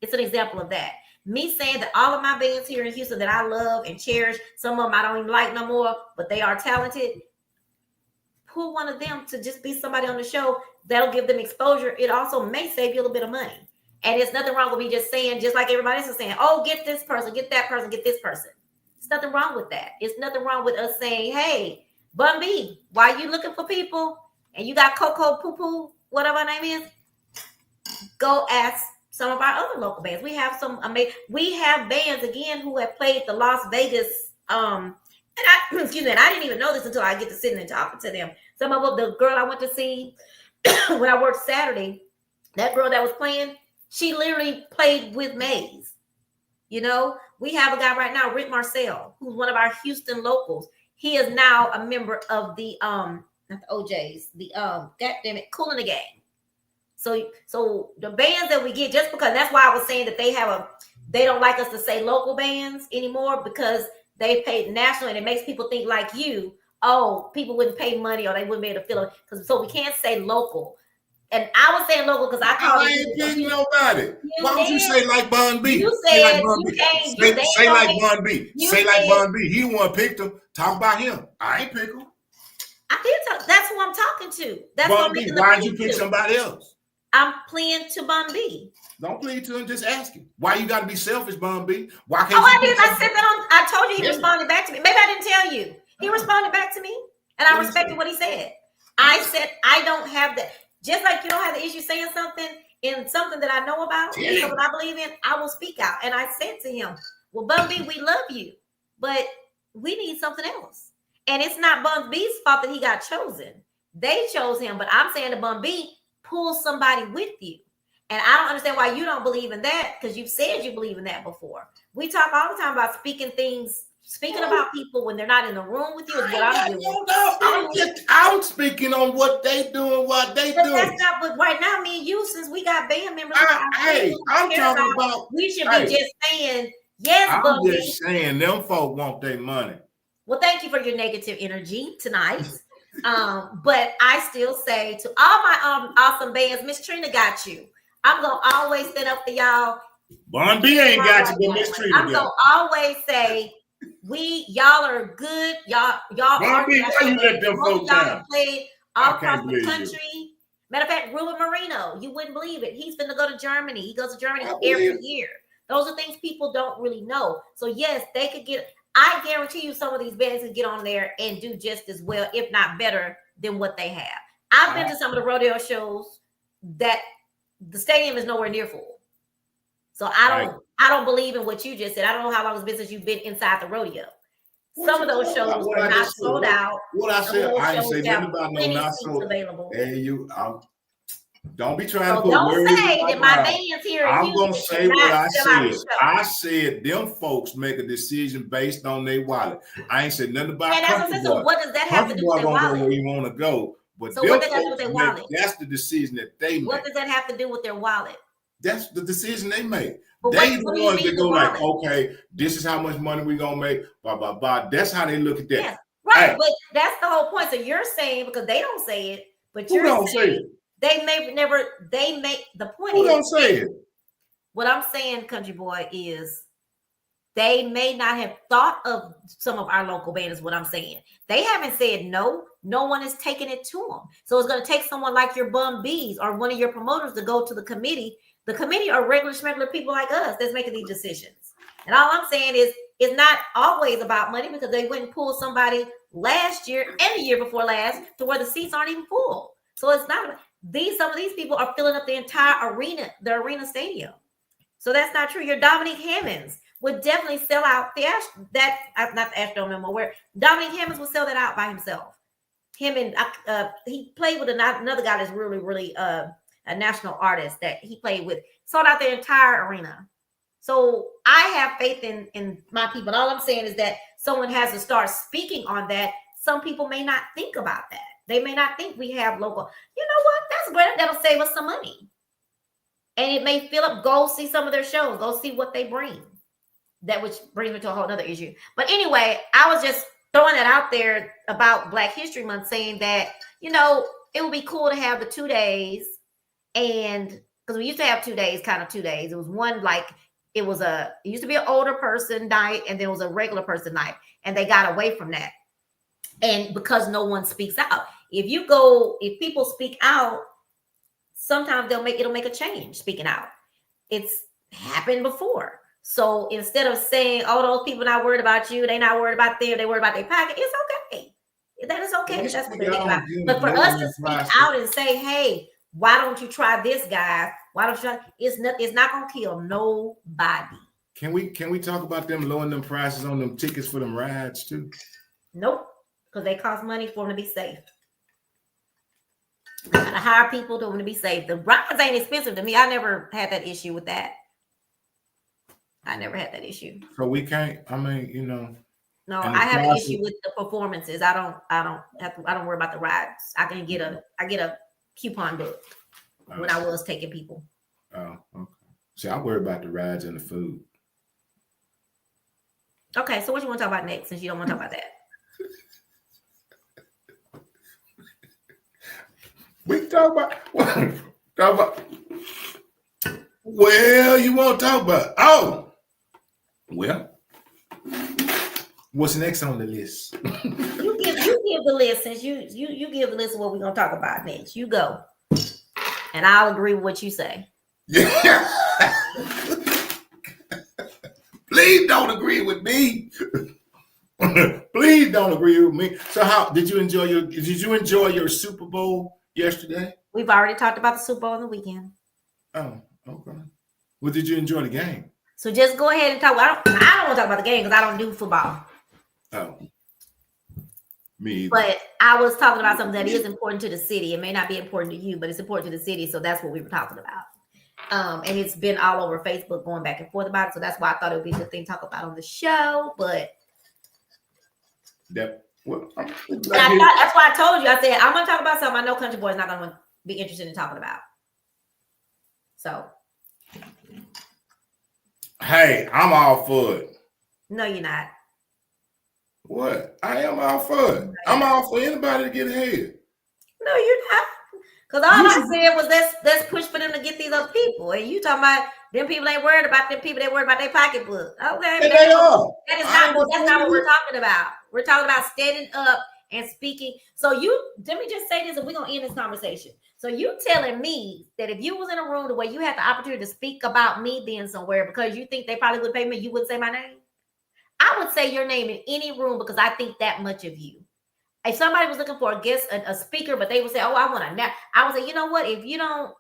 It's an example of that. Me saying that all of my bands here in Houston that I love and cherish, some of them I don't even like no more, but they are talented. Pull one of them to just be somebody on the show that'll give them exposure. It also may save you a little bit of money. And it's nothing wrong with me just saying, just like everybody else is saying, oh, get this person, get that person, get this person. There's nothing wrong with that. It's nothing wrong with us saying, hey, Bun B, why you looking for people and you got Coco Poo Poo, whatever her name is, go ask some of our other local bands. We have we have bands again who have played the Las Vegas. And I didn't even know this until I get to sitting and talking to them. Some of them, the girl I went to see when I worked Saturday, that girl that was playing, she literally played with Maze. We have a guy right now, Rick Marcel, who's one of our Houston locals. He is now a member of the not the OJs, the Kool in the Gang. So the bands that we get, just because that's why I was saying that they don't like us to say local bands anymore because they paid national and it makes people think like you, people wouldn't pay money or they wouldn't be able to fill it. So we can't say local. And I was saying local because I called I ain't picking nobody. Why don't you say like Bun B? You Say like said Bun you B. can't. Say like Bun B. You Say like said- Bun B. He the one picked him. Talk about him. I ain't pick him. I did talk. That's who I'm talking to. That's what Bun I'm B. making the Why'd plea you pick to. somebody else? I'm pleading to Bun B. Don't plead to him. Just ask him. Why you got to be selfish, Bun B? Why can't Oh, you? I did. I said that on. I told you he Yeah. responded back to me. Maybe I didn't tell you. He responded back to me, and I respected what he said. I said I don't have that. Just like you don't have the issue saying something in something that I know about, and something I believe in, I will speak out. And I said to him, "Well, Bun B, we love you, but we need something else." And it's not Bun B's fault that he got chosen. They chose him, but I'm saying to Bun B, pull somebody with you. And I don't understand why you don't believe in that, because you've said you believe in that before. We talk all the time about speaking about people when they're not in the room with you is what I'm doing. I'm speaking on what they doing, but that's not what right now, me and you, since we got band members. I'm talking about. We should be just saying, yes, I'm just saying them folk want their money. Well, thank you for your negative energy tonight. But I still say to all my awesome bands, Miss Trina got you. I'm gonna always stand up for y'all. Bun B ain't got you, but Miss Trina I'm gonna always say y'all are good. Y'all Bun B, why you let them folks down? Played all across the country. Matter of fact, Ruben Marino, you wouldn't believe it. He's gonna go to Germany. He goes to Germany every year. Those are things people don't really know. So yes, they could get. I guarantee you, some of these bands could get on there and do just as well, if not better, than what they have. I've been to some of the rodeo shows that the stadium is nowhere near full. So I don't believe in what you just said. I don't know how long it's been since you've been inside the rodeo. Some of those shows are not sold out. What I said, I ain't say nothing about no not sold available. Hey, you, don't be trying to put words in my mouth. I'm gonna say what I said. I said them folks make a decision based on their wallet. I ain't said nothing about Country Boy. So what does that have to do with their wallet? Where you want to go, but so what does that do with their wallet? That's the decision that they make. What does that have to do with their wallet? That's the decision they make. They the ones that go like, okay, this is how much money we gonna make. Blah blah blah. That's how they look at that. Yeah, right, hey. But that's the whole point. So you're saying, because they don't say it, but you're don't say it. They may never. They make the point. Who don't say it? What I'm saying, Country Boy, is they may not have thought of some of our local bands. Is what I'm saying. They haven't said no. No one is taking it to them. So it's going to take someone like your Bum B's or one of your promoters to go to the committee. The committee are regular, smuggler people like us that's making these decisions. And all I'm saying is, it's not always about money, because they went and pulled somebody last year and the year before last to where the seats aren't even full. So it's not. Some of these people are filling up the entire arena, the arena stadium. So that's not true. Your Dominic Hammonds would definitely sell out not the Astrodome no more, where Dominic Hammonds would sell that out by himself. Him and he played with another guy that's really, really a national artist that he played with, sold out the entire arena. So I have faith in my people. All I'm saying is that someone has to start speaking on that. Some people may not think about that. They may not think we have local. You know what? That's great. That'll save us some money. And it may fill up. Go see some of their shows. Go see what they bring. That which brings me to a whole other issue. But anyway, I was just throwing that out there about Black History Month, saying that, it would be cool to have the 2 days. And because we used to have 2 days, kind of 2 days. It was one, like, it used to be an older person night, and then it was a regular person night. And they got away from that. And because no one speaks out. If people speak out, sometimes it'll make a change speaking out. It's happened before. So instead of saying, oh, those people not worried about you, they not worried about them, they worried about their pocket, it's okay. That is okay. That's what they think about. But for us to speak out and say, hey, why don't you try this, guy? Why don't you try? It's not gonna kill nobody. Can we talk about them lowering them prices on them tickets for them rides too? Nope, because they cost money for them to be safe. I gotta hire people to them to be safe. The rides ain't expensive to me. I never had that issue with that. I never had that issue. So we can't. No, I have an issue with the performances. I don't worry about the rides. I get a coupon book when I was taking people. Oh, okay. See, I worry about the rides and the food. Okay, so what you want to talk about next, since you don't want to talk about that? We can talk about. Talk about. Well, you won't talk about. Oh, well. What's next on the list? You give the list since you give the list of what we're gonna talk about next. You go, and I'll agree with what you say. Yeah. Please don't agree with me. Please don't agree with me. So, how did you enjoy your Super Bowl yesterday? We've already talked about the Super Bowl on the weekend. Oh, okay. Well, did you enjoy the game? So just go ahead and talk. I don't want to talk about the game because I don't do football. Oh, me either. But I was talking about something that is important to the city. It may not be important to you, but it's important to the city. So that's what we were talking about. And it's been all over Facebook going back and forth about it. So that's why I thought it would be a good thing to talk about on the show. But that's why I told you. I said I'm going to talk about something I know Country Boy's not going to be interested in talking about. So, hey, I'm all for it. No, you're not. What? I am all for it. I'm all for anybody to get ahead. No, you're not. Because all I said was let's push for them to get these other people. And you talking about them people ain't worried about them people, they worried about their pocketbook. Okay. And they are. That's not what we're talking about. We're talking about standing up and speaking. So let me just say this and we're gonna end this conversation. So you telling me that if you was in a room the way you had the opportunity to speak about me being somewhere because you think they probably would pay me, you wouldn't say my name? I would say your name in any room because I think that much of you. If somebody was looking for a guest, a speaker, but they would say, "Oh, I want a nap," I would say, you know what? If you don't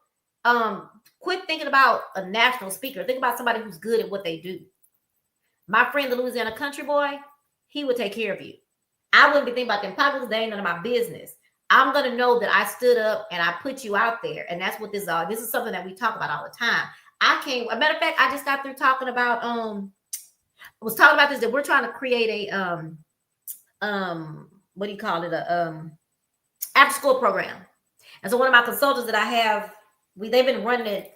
quit thinking about a national speaker, think about somebody who's good at what they do. My friend, the Louisiana country boy, he would take care of you. I wouldn't be thinking about them pockets. They ain't none of my business. I'm gonna know that I stood up and I put you out there, and that's what this is. This is something that we talk about all the time. A matter of fact, I just got through talking about I was talking about this that we're trying to create a what do you call it, a after school program. And so one of my consultants that I have, we've been running it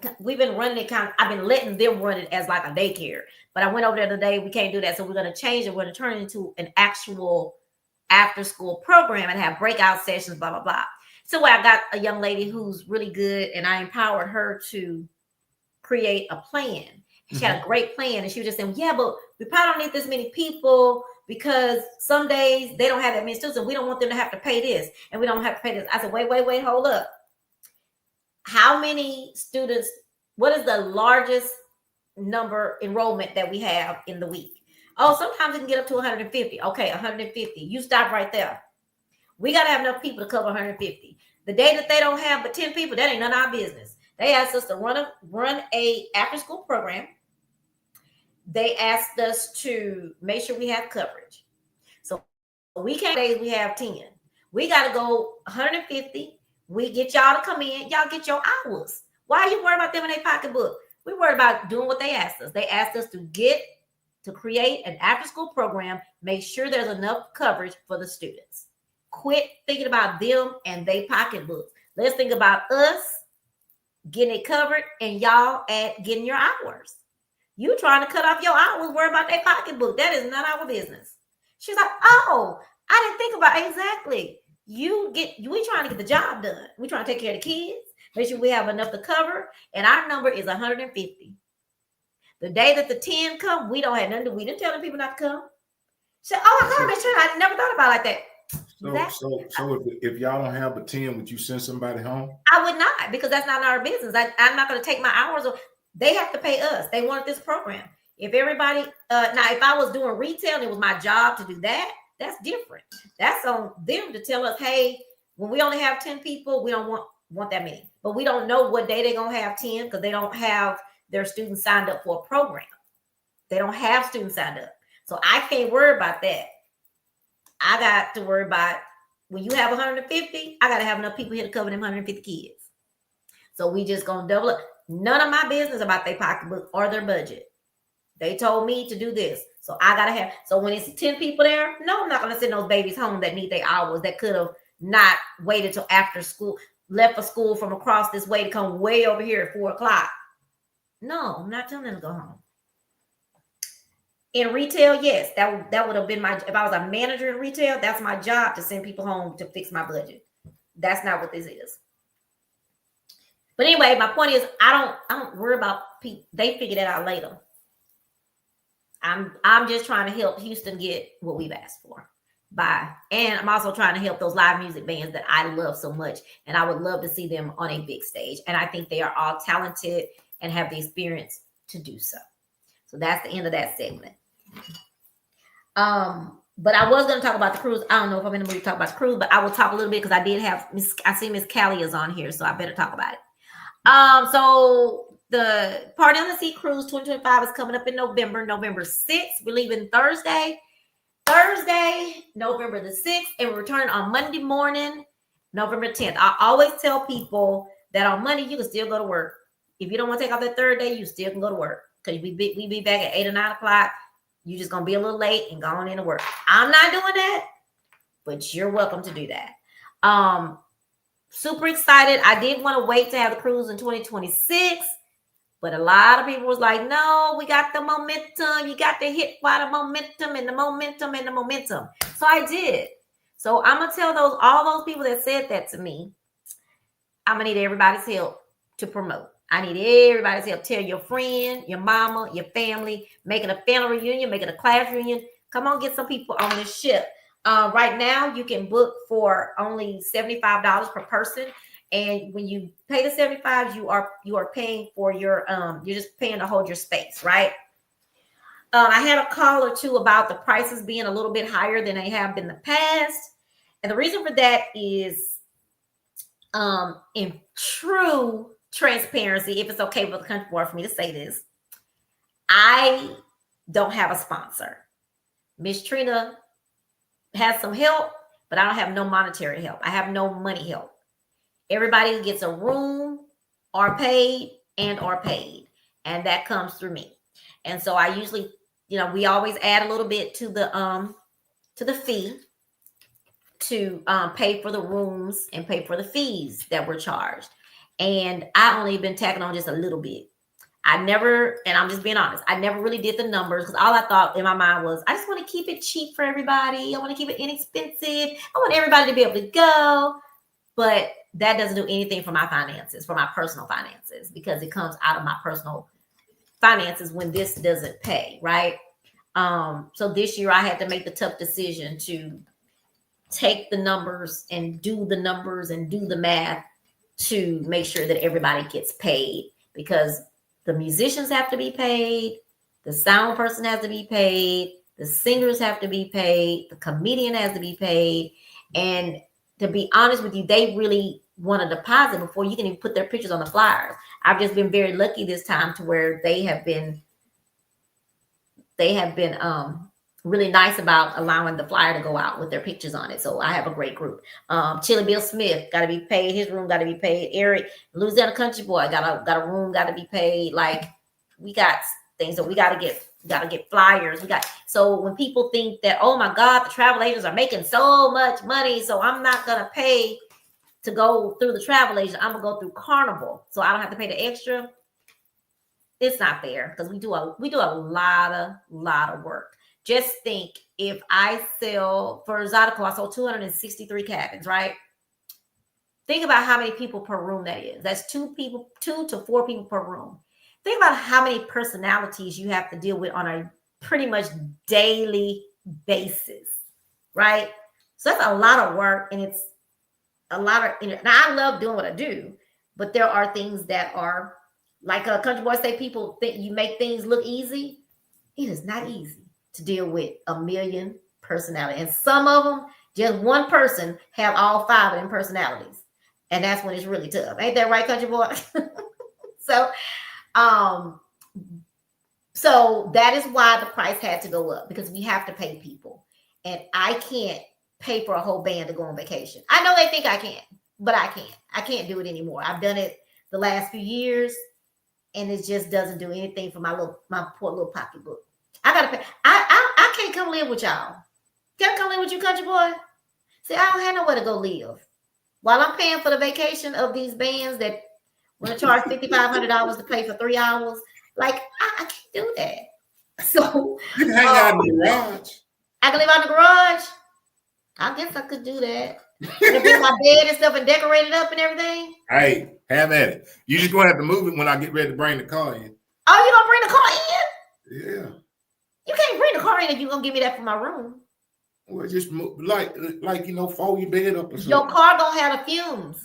kind of, I've been letting them run it as like a daycare, but I went over there today, we can't do that, so we're going to change it. We're going to turn it into an actual after school program and have breakout sessions, blah blah blah. So I got a young lady who's really good, and I empowered her to create a plan. She had a great plan, and she was just saying, yeah, but we probably don't need this many people because some days they don't have that many students, and we don't want them to have to pay this, and we don't have to pay this. I said, wait, hold up. How many students, what is the largest number enrollment that we have in the week? Oh, sometimes it can get up to 150. Okay, 150. You stop right there. We got to have enough people to cover 150. The day that they don't have but 10 people, that ain't none of our business. They asked us to run a after school program. They asked us to make sure we have coverage. So we can't say we have 10. We got to go 150. We get y'all to come in. Y'all get your hours. Why are you worried about them in their pocketbook? We worried about doing what they asked us. They asked us to create an after school program, make sure there's enough coverage for the students. Quit thinking about them and their pocketbooks. Let's think about us getting it covered and y'all at getting your hours. You trying to cut off your hours, worry about their pocketbook. That is not our business. She's like, oh, I didn't think about it. Exactly. We trying to get the job done. We trying to take care of the kids, make sure we have enough to cover. And our number is 150. The day that the 10 come, we don't have nothing to do. We didn't tell them people not to come. She said, oh, I gotta I never thought about it like that. So if y'all don't have a 10, would you send somebody home? I would not, because that's not our business. I'm not going to take my hours. They have to pay us. They wanted this program. If everybody, now if I was doing retail and it was my job to do that, that's different. That's on them to tell us, hey, when we only have 10 people, we don't want that many. But we don't know what day they're going to have 10 because they don't have their students signed up for a program. They don't have students signed up. So I can't worry about that. I got to worry about when you have 150, I got to have enough people here to cover them 150 kids. So we just going to double up. None of my business about their pocketbook or their budget. They told me to do this. So I got to have, so when it's 10 people there, no, I'm not going to send those babies home that need their hours, that could have not waited till after school, left for school from across this way to come way over here at 4:00. No, I'm not telling them to go home. In retail, yes, that would have been if I was a manager in retail, that's my job to send people home to fix my budget. That's not what this is. But anyway, my point is, I don't worry about people. They figure that out later. I'm just trying to help Houston get what we've asked for. And I'm also trying to help those live music bands that I love so much, and I would love to see them on a big stage. And I think they are all talented and have the experience to do so. So that's the end of that segment. But I was going to talk about the cruise. I don't know if I'm in the mood to talk about the cruise, but I will talk a little bit because I did have I see Miss Callie is on here, so I better talk about it. So the Party on the Sea Cruise 2025 is coming up in November 6th. We're leaving Thursday, November the 6th, and we're returning on Monday morning, November 10th. I always tell people that on Monday, you can still go to work. If you don't want to take off that third day, you still can go to work because we be back at 8 or 9 o'clock. You're just going to be a little late and go on into work. I'm not doing that, but you're welcome to do that. Super excited. I did want to wait to have the cruise in 2026, but a lot of people was like, no, we got the momentum. You got to hit by the momentum and the momentum and the momentum. So I did. So I'm going to tell all those people that said that to me, I'm going to need everybody's help to promote. I need everybody's help. Tell your friend, your mama, your family, make it a family reunion, make it a class reunion. Come on, get some people on this ship. Right now, you can book for only $75 per person. And when you pay the $75, you are paying for your, you're just paying to hold your space, right? I had a call or two about the prices being a little bit higher than they have been in the past. And the reason for that is in true transparency, if it's okay with the country board for me to say this, I don't have a sponsor. Miss Trina has some help, but I don't have no monetary help. I have no money help. Everybody gets a room or paid, and that comes through me. And so I usually, we always add a little bit to the fee to pay for the rooms and pay for the fees that were charged. And I only been tacking on just a little bit. And I'm just being honest, I never really did the numbers because all I thought in my mind was, I just want to keep it cheap for everybody. I want to keep it inexpensive. I want everybody to be able to go. But that doesn't do anything for my finances, for my personal finances, because it comes out of my personal finances when this doesn't pay, right? So this year I had to make the tough decision to take the numbers and do the math to make sure that everybody gets paid, because the musicians have to be paid, the sound person has to be paid, the singers have to be paid, the comedian has to be paid. And to be honest with you, they really want a deposit before you can even put their pictures on the flyers. I've just been very lucky this time to where they have been really nice about allowing the flyer to go out with their pictures on it. So I have a great group. Chili Bill Smith got to be paid. His room got to be paid. Eric, Louisiana Country Boy, got a room, got to be paid. Like, we got things that we got to get flyers. So when people think that, oh my God, the travel agents are making so much money, so I'm not going to pay to go through the travel agent, I'm going to go through Carnival, so I don't have to pay the extra. It's not fair, because we do a lot of work. Just think, if I sell, for Zydeco, I sold 263 cabins, right? Think about how many people per room that is. That's 2 to 4 people per room. Think about how many personalities you have to deal with on a pretty much daily basis, right? So that's a lot of work, and it's a lot of, now I love doing what I do, but there are things that are, like Country Boy say, people think you make things look easy. It is not easy to deal with a million personalities. And some of them, just one person have all 5 of them personalities. And that's when it's really tough. Ain't that right, Country Boy? So that is why the price had to go up, because we have to pay people. And I can't pay for a whole band to go on vacation. I know they think I can, but I can't. I can't do it anymore. I've done it the last few years, and it just doesn't do anything for my poor little pocketbook. I gotta pay. I can't come live with y'all. Can I come live with you, Country Boy? See, I don't have nowhere to go live. While I'm paying for the vacation of these bands that want to charge $5,500 to pay for 3 hours, like, I can't do that. So you can hang out in the garage. I can live out in the garage. I guess I could do that. Gonna bring my bed and stuff and decorate it up and everything. Hey, have at it. You just gonna have to move it when I get ready to bring the car in. Oh, you gonna bring the car in? Yeah. You can't bring the car in if you gonna give me that for my room. Well, just move, like fold your bed up or something. Your car gonna have the fumes.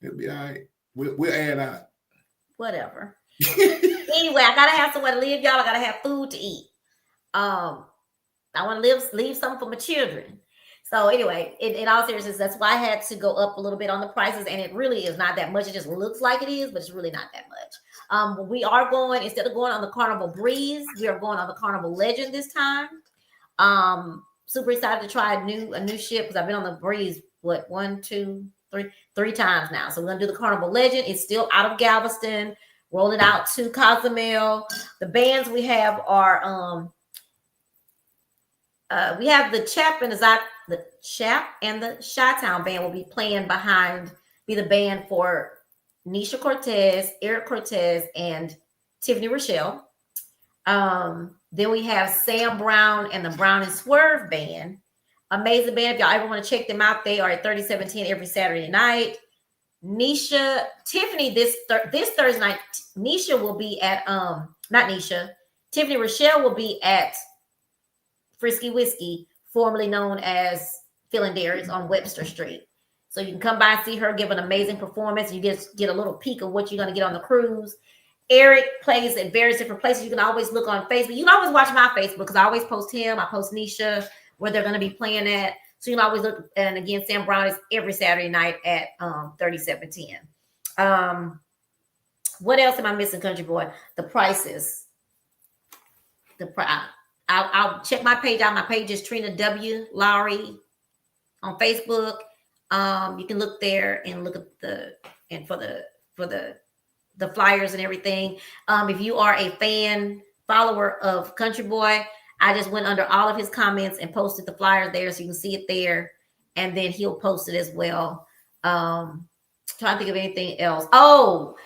It'll be all right. We'll add out. Whatever. Anyway, I gotta have somewhere to live, y'all. I gotta have food to eat. I want to leave something for my children. So anyway, in all seriousness, that's why I had to go up a little bit on the prices, and it really is not that much. It just looks like it is, but it's really not that much. We are going, instead of going on the Carnival Breeze, we are going on the Carnival Legend this time. Super excited to try a new ship because I've been on the Breeze, three times now. So we're gonna do the Carnival Legend. It's still out of Galveston, rolling out to Cozumel. The bands we have are we have the Chap and the Chi-Town band will be playing be the band for Nisha Cortez, Eric Cortez, and Tiffany Rochelle. Then we have Sam Brown and the Brown and Swerve band. Amazing band. If y'all ever want to check them out, they are at 3710 every Saturday night. Tiffany this Thursday night. Nisha will be at not Nisha. Tiffany Rochelle will be at Frisky Whiskey, formerly known as Philanderis on Webster Street. So you can come by and see her give an amazing performance. You get a little peek of what you're going to get on the cruise. Eric plays at various different places. You can always look on Facebook. You can always watch my Facebook because I always post him. I post Nisha where they're going to be playing at. So you can always look. And again, Sam Brown is every Saturday night at 3710. What else am I missing, Country Boy? The prices. I'll check my page out. My page is Trina W. Lowry on Facebook. You can look there and look at for the flyers and everything. If you are a follower of Country Boy, I just went under all of his comments and posted the flyer there so you can see it there. And then he'll post it as well. Trying to think of anything else. Oh,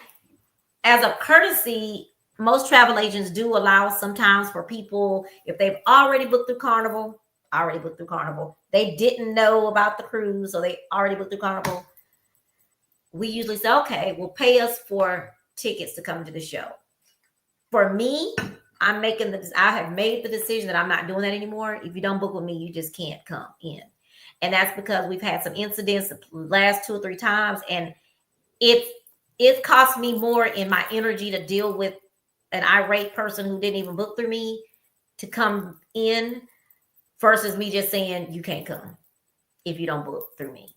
as a courtesy, most travel agents do allow sometimes for people, if they've already booked through Carnival, they didn't know about the cruise, so they already booked through Carnival. We usually say, okay, well, pay us for tickets to come to the show. For me, I have made the decision that I'm not doing that anymore. If you don't book with me, you just can't come in. And that's because we've had some incidents the last 2 or 3 times, and it cost me more in my energy to deal with an irate person who didn't even book through me to come in versus me just saying you can't come if you don't book through me.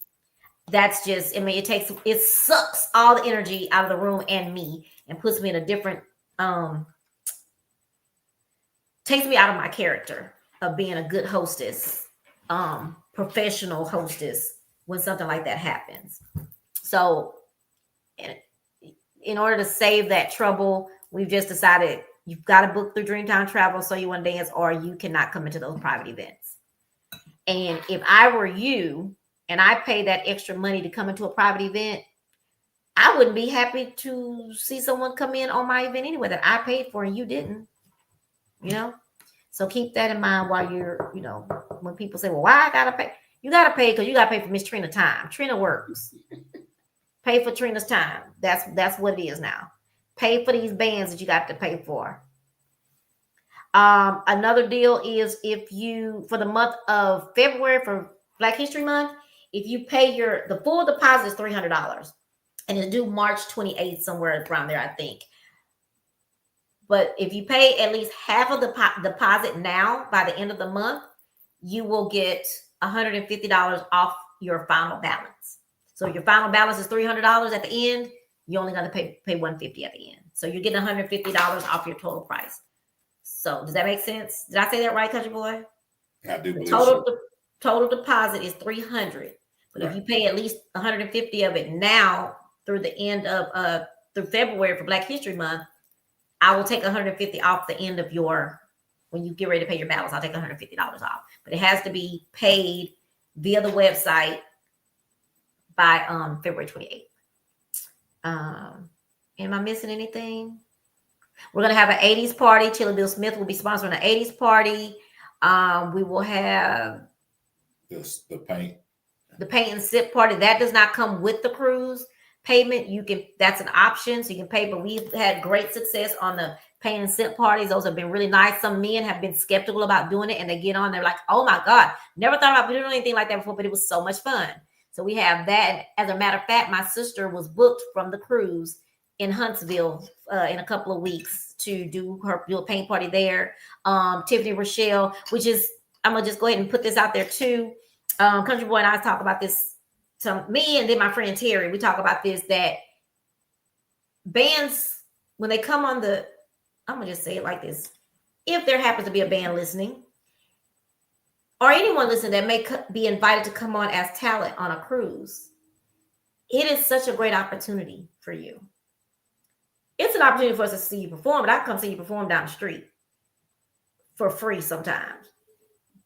That's just, it sucks all the energy out of the room and me and puts me in a different, takes me out of my character of being a good hostess, professional hostess when something like that happens. So in order to save that trouble, we've just decided you've got to book through Dreamtime Travel so you want to dance, or you cannot come into those private events. And if I were you and I paid that extra money to come into a private event, I wouldn't be happy to see someone come in on my event anyway that I paid for and you didn't, So keep that in mind while you're, when people say, well, why I got to pay? You got to pay because you got to pay for Miss Trina time. Trina works. Pay for Trina's time. That's what it is now. Pay for these bands that you got to pay for. Another deal is for the month of February for Black History Month, if you pay the full deposit is $300 and it's due March 28th, somewhere around there, I think. But if you pay at least half of the deposit now by the end of the month, you will get $150 off your final balance. So your final balance is $300 at the end. You're only going to pay $150 at the end. So you're getting $150 off your total price. So does that make sense? Did I say that right, Country Boy? I do. The total deposit is $300. But if you pay at least $150 of it now through the end of through February for Black History Month, I will take $150 off the end of when you get ready to pay your balance. I'll take $150 off. But it has to be paid via the website by February 28th. Am I missing anything? We're going to have an 80s party. Chili Bill Smith will be sponsoring an 80s party. We will have The paint. The paint and sip party, that does not come with the cruise payment. You can, that's an option, so you can pay, but we've had great success on the paint and sip parties. Those have been really nice. Some men have been skeptical about doing it, and they get on, they're like, oh my God, never thought about doing anything like that before, but it was so much fun. So we have that. As a matter of fact, my sister was booked from the cruise in Huntsville in a couple of weeks to do a paint party there. Tiffany Rochelle, which is, I'm gonna just go ahead and put this out there too. Country Boy and I talk about this, to me and then my friend Terry, we talk about this, that bands, when they come on the, I'm gonna just say it like this, if there happens to be a band listening or anyone listening that may be invited to come on as talent on a cruise, it is such a great opportunity for you. It's an opportunity for us to see you perform, but I come see you perform down the street for free sometimes.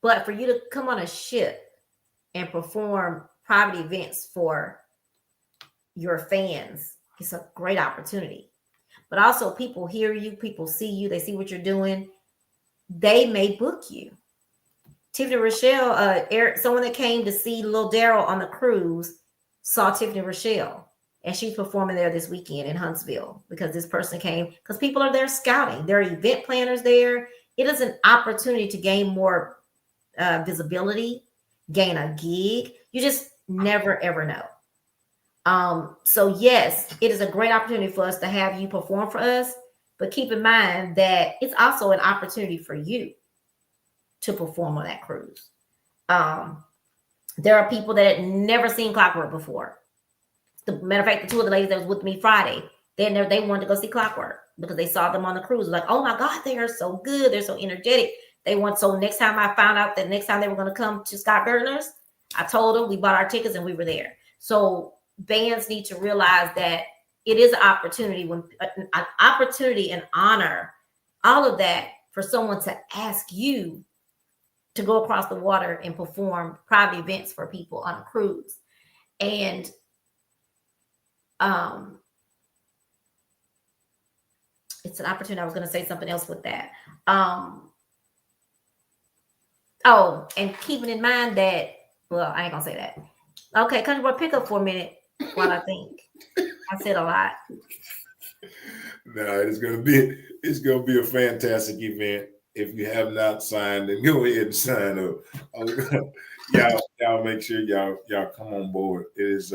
But for you to come on a ship and perform private events for your fans, it's a great opportunity. But also, people hear you, people see you, they see what you're doing, they may book you. Tiffany Rochelle, someone that came to see Lil Daryl on the cruise saw Tiffany Rochelle, and she's performing there this weekend in Huntsville because this person came, because people are there scouting. There are event planners there. It is an opportunity to gain more visibility, gain a gig. You just never, ever know. So yes, it is a great opportunity for us to have you perform for us, but keep in mind that it's also an opportunity for you to perform on that cruise. There are people that had never seen Clockwork before. The matter of fact, the two of the ladies that was with me Friday, they wanted to go see Clockwork because they saw them on the cruise. Like, oh my God, they are so good. They're so energetic. So next time I found out that next time they were going to come to Scott Gardner's, I told them, we bought our tickets and we were there. So bands need to realize that it is an opportunity, an opportunity and honor, all of that, for someone to ask you to go across the water and perform private events for people on a cruise. And it's an opportunity. I was going to say something else with that. Oh, and keeping in mind that, well, I ain't gonna say that. Okay, Country Boy, pick up for a minute while I think. I said a lot. No, it's gonna be a fantastic event. If you have not signed, then go ahead and sign up. Y'all make sure y'all come on board. It is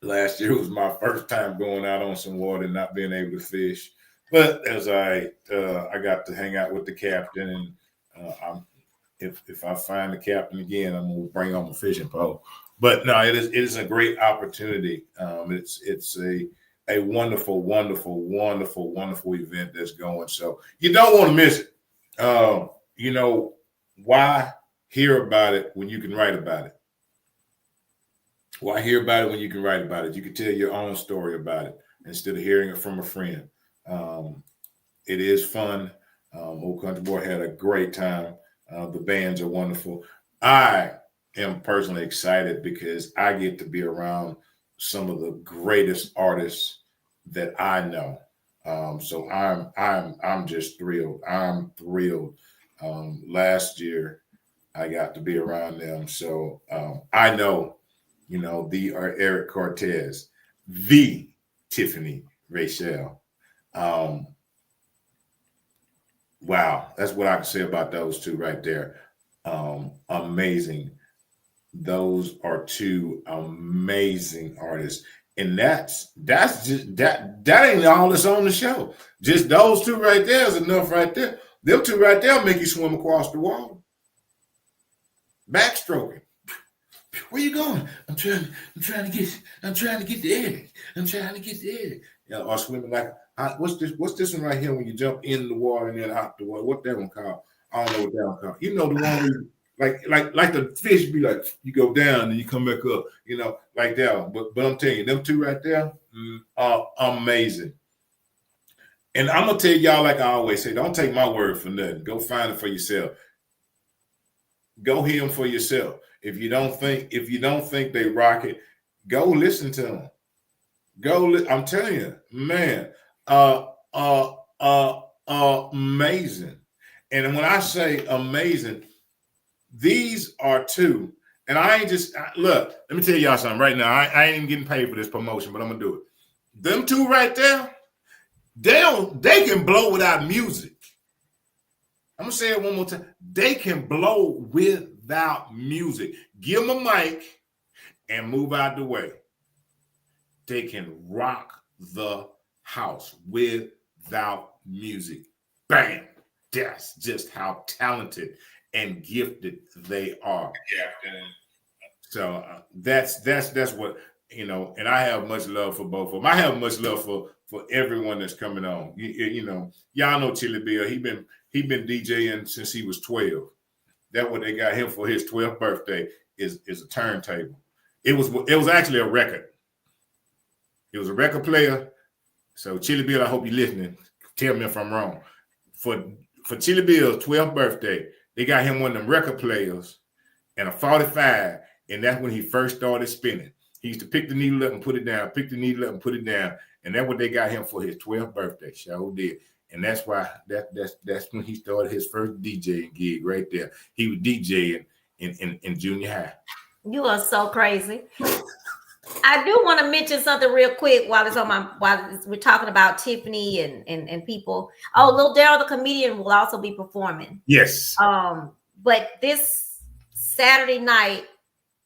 last year was my first time going out on some water and not being able to fish. But as I got to hang out with the captain, and if I find the captain again, I'm gonna bring on my fishing pole. But no, it is a great opportunity. It's a wonderful, wonderful, wonderful, wonderful event that's going. So you don't want to miss it. Why hear about it when you can write about it? Why hear about it when you can write about it? You can tell your own story about it instead of hearing it from a friend. It is fun. Old Country Boy had a great time. The bands are wonderful. I am personally excited because I get to be around some of the greatest artists that I know. So I'm just thrilled. I'm thrilled. Last year I got to be around them. So I know, the Eric Cortez, the Tiffany Rachel. Wow, that's what I can say about those two right there. Amazing. Those are two amazing artists. And that's just that ain't all that's on the show. Just those two right there is enough right there. Them two right there make you swim across the water. Backstroking. Where you going? I'm trying to get the edge. I'm trying to get the edge. Or swimming like what's this one right here when you jump in the water and then out the water? What that one called? I don't know what that one called. You know the one where like the fish be like, you go down and you come back up, like that. But I'm telling you, them two right there are amazing. And I'm gonna tell y'all, like I always say, don't take my word for nothing. Go find it for yourself. Go hear them for yourself. If you don't think they rock it, go listen to them. I'm telling you, man, amazing. And when I say amazing, These are two. And I ain't just look, let me tell y'all something right now. I ain't even getting paid for this promotion, but I'm gonna do it. Them two right there, they can blow without music. I'm gonna say it one more time. They can blow without music. Give them a mic and move out the way. They can rock the house without music. Bam! That's just how talented and gifted they are. Yeah. So that's what, you know. And I have much love for both of them. I have much love for everyone that's coming on. You know, y'all know Chili Bill. He been DJing since he was 12. That's what they got him for his 12th birthday is a turntable. It was actually a record. It was a record player. So Chili Bill, I hope you're listening. Tell me if I'm wrong. For Chili Bill's 12th birthday, they got him one of them record players and a 45, and that's when he first started spinning. He used to pick the needle up and put it down, pick the needle up and put it down, and that's what they got him for his 12th birthday. Sure did. And that's why that's when he started his first DJing gig right there. He was DJing in junior high. You are so crazy. I do want to mention something real quick while we're talking about Tiffany and people. Oh, Lil Daryl the comedian will also be performing. Yes. But this Saturday night,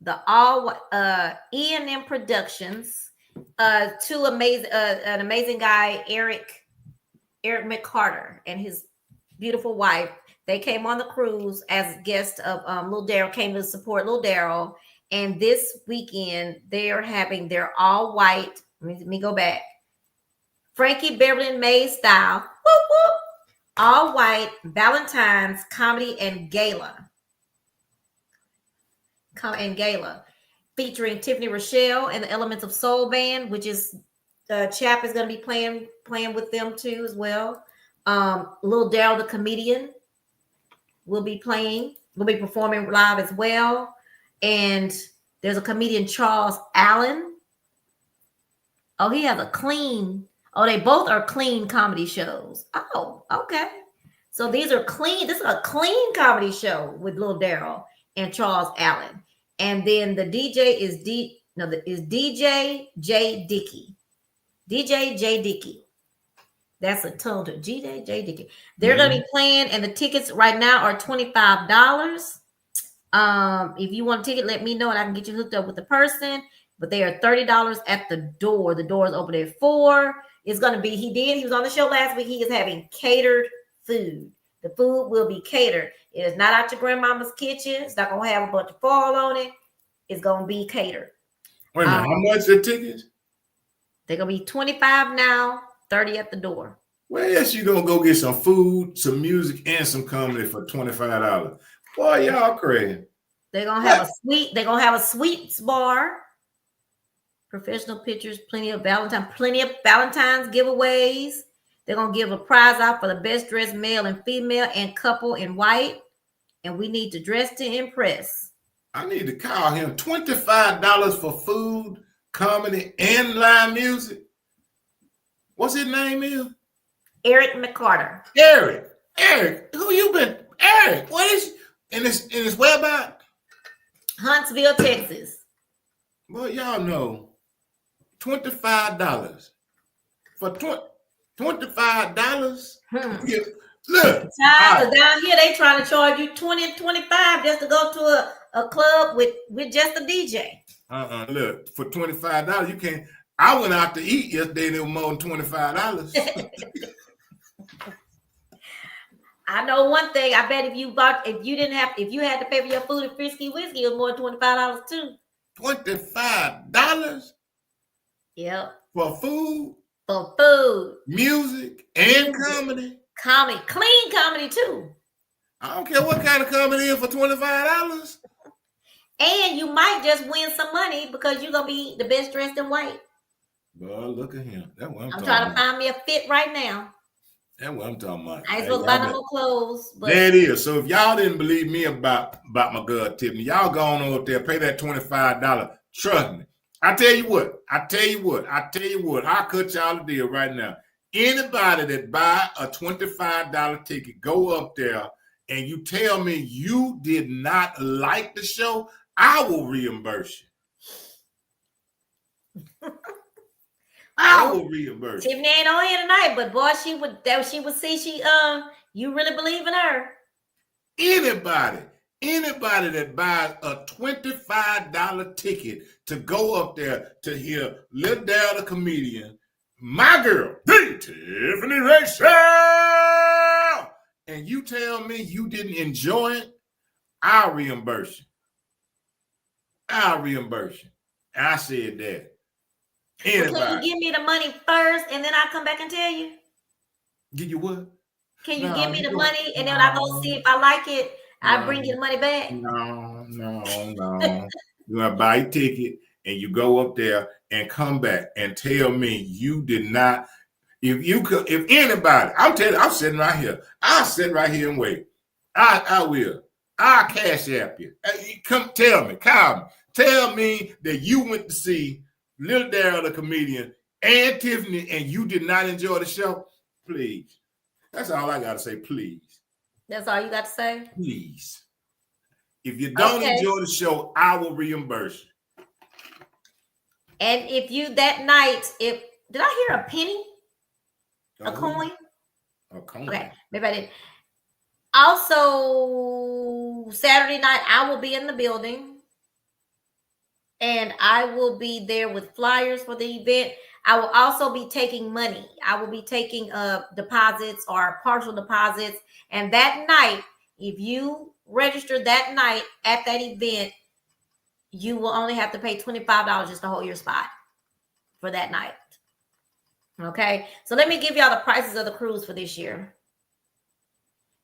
the all E&M Productions, an amazing guy, Eric McCarter and his beautiful wife. They came on the cruise as guests of Lil Daryl, came to support Lil Daryl. And this weekend, they are having their all white. Let me go back. Frankie Beverly and May style. Whoop, whoop, all white Valentine's comedy and gala. Featuring Tiffany Rochelle and the Elements of Soul Band, which is Chap is going to be playing with them too as well. Lil Daryl the comedian will be performing live as well. And there's a comedian, Charles Allen. Oh, he has a clean. Oh, they both are clean comedy shows. Oh, okay. So these are clean. This is a clean comedy show with Lil Daryl and Charles Allen. And then the DJ is DJ J Dickey. DJ J Dickey. That's a tongue to DJ J Dickey. They're going to be playing, and the tickets right now are $25. If you want a ticket, let me know and I can get you hooked up with the person. But they are $30 at the door. The door is open at 4. It's going to be, he was on the show last week. He is having catered food. The food will be catered. It is not out your grandmama's kitchen. It's not going to have a bunch of foil on it. It's going to be catered. Wait a minute, how much the tickets? They're going to be $25 now, $30 at the door. Where else you going to go get some food, some music, and some comedy for $25? Boy, y'all crazy. They're gonna have a sweets bar, professional pictures, plenty of Valentine's giveaways. They're gonna give a prize out for the best dressed male and female and couple in white. And we need to dress to impress. I need to call him. $25 for food, comedy, and live music. What's his name is? Eric McCarter. Eric, who you been? Eric, what is in his whereabouts? Huntsville, Texas. Well, y'all know $25 for $25. Look, down here they trying to charge you $20 and $25 just to go to a club with just a DJ. Look, for $25 you can't. I went out to eat yesterday. They were more than $25. I know one thing. I bet if you had to pay for your food at Frisky Whiskey, it was more than $25 too. $25? Yep. For food? For food. Music and comedy. Clean comedy too. I don't care what kind of comedy is for $25. And you might just win some money because you're gonna be the best dressed in white. Well, look at him. That's what I'm trying to find me a fit right now. That's what I'm talking about. I ain't supposed to buy no more clothes. But there it is. So if y'all didn't believe me about my girl Tiffany, y'all go on over there, pay that $25. Trust me. I tell you what. I'll cut y'all a deal right now. Anybody that buy a $25 ticket, go up there and you tell me you did not like the show, I will reimburse you. I will reimburse you. Tiffany ain't on here tonight, but boy, she would see you really believe in her. Anybody that buys a $25 ticket to go up there to hear Lil Dale the comedian, my girl, the Tiffany Rachel, and you tell me you didn't enjoy it, I'll reimburse you. I'll reimburse you. And I said that. Well, can you give me the money first and then I'll come back and tell you? Give you what? Can you give me the money and then I go see if I like it? I bring you the money back. No. You gotta buy a ticket and you go up there and come back and tell me you did not. If anybody, I'm telling you, I'm sitting right here. I'll sit right here and wait. I will. I'll cash app you. Come tell me, call me. Tell me that you went to see Lil Daryl the comedian and Tiffany and you did not enjoy the show. Please. That's all I gotta say, please. That's all you got to say? Please. If you don't enjoy the show, I will reimburse you. And if you that night, did I hear a penny? A coin? A coin. Okay, maybe I didn't. Also, Saturday night, I will be in the building. And I will be there with flyers for the event. I will also be taking money. I will be taking deposits or partial deposits. And that night, if you register that night at that event, you will only have to pay $25 just to hold your spot for that night. Okay, so let me give y'all the prices of the cruise for this year.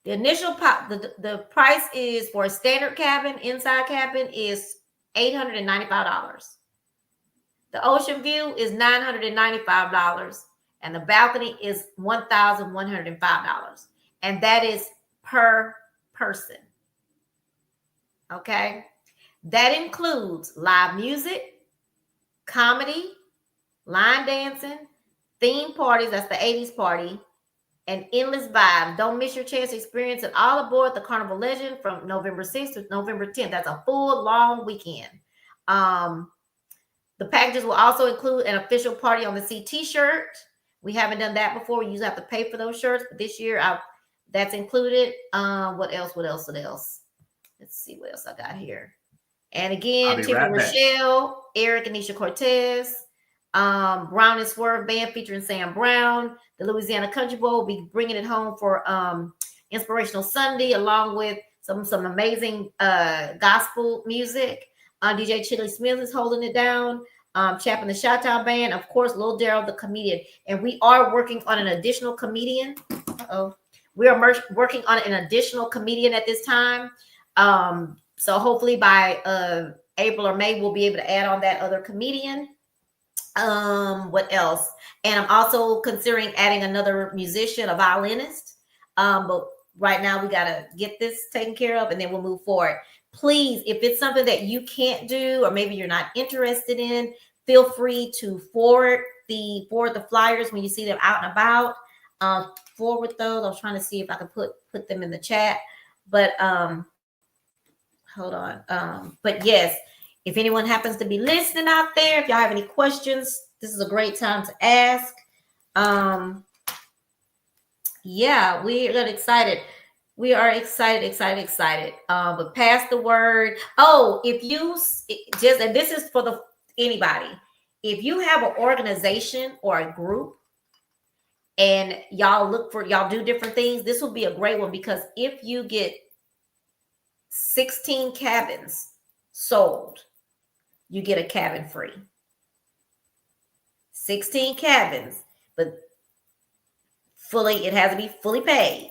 The initial the price is for a standard cabin, inside cabin is $895. The ocean view is $995, and the balcony is $1,105, and that is per person. Okay, that includes live music, comedy, line dancing, theme parties, that's the 80s party, and endless vibes. Don't miss your chance to experience it all aboard the Carnival Legend from November 6th to November 10th. That's a full long weekend. The packages will also include an official Party on the Sea t-shirt. We haven't done that before. We usually have to pay for those shirts, but this year that's included. What else? Let's see what else I got here. And again, Tiffany Rochelle, Eric and Nisha Cortez, Brown and Swerve Band featuring Sam Brown. The Louisiana Country Bowl will be bringing it home for Inspirational Sunday, along with some amazing gospel music. DJ Chili Smith is holding it down. Chap and the Chi-Town Band, of course, Lil Daryl the comedian. And we are working on an additional comedian. We are working on an additional comedian at this time. So hopefully by April or May, we'll be able to add on that other comedian. What else? And I'm also considering adding another musician, a violinist. But right now we got to get this taken care of and then we'll move forward. Please, if it's something that you can't do or maybe you're not interested in, feel free to forward the flyers when you see them out and about. Forward those. I was trying to see if I can put them in the chat, but hold on. But yes, if anyone happens to be listening out there, if y'all have any questions, this is a great time to ask. Yeah, we're really excited. We are excited. But pass the word. Oh, if you and this is for anybody. If you have an organization or a group and y'all do different things, this will be a great one because if you get 16 cabins sold, you get a cabin free. 16 cabins, but it has to be fully paid.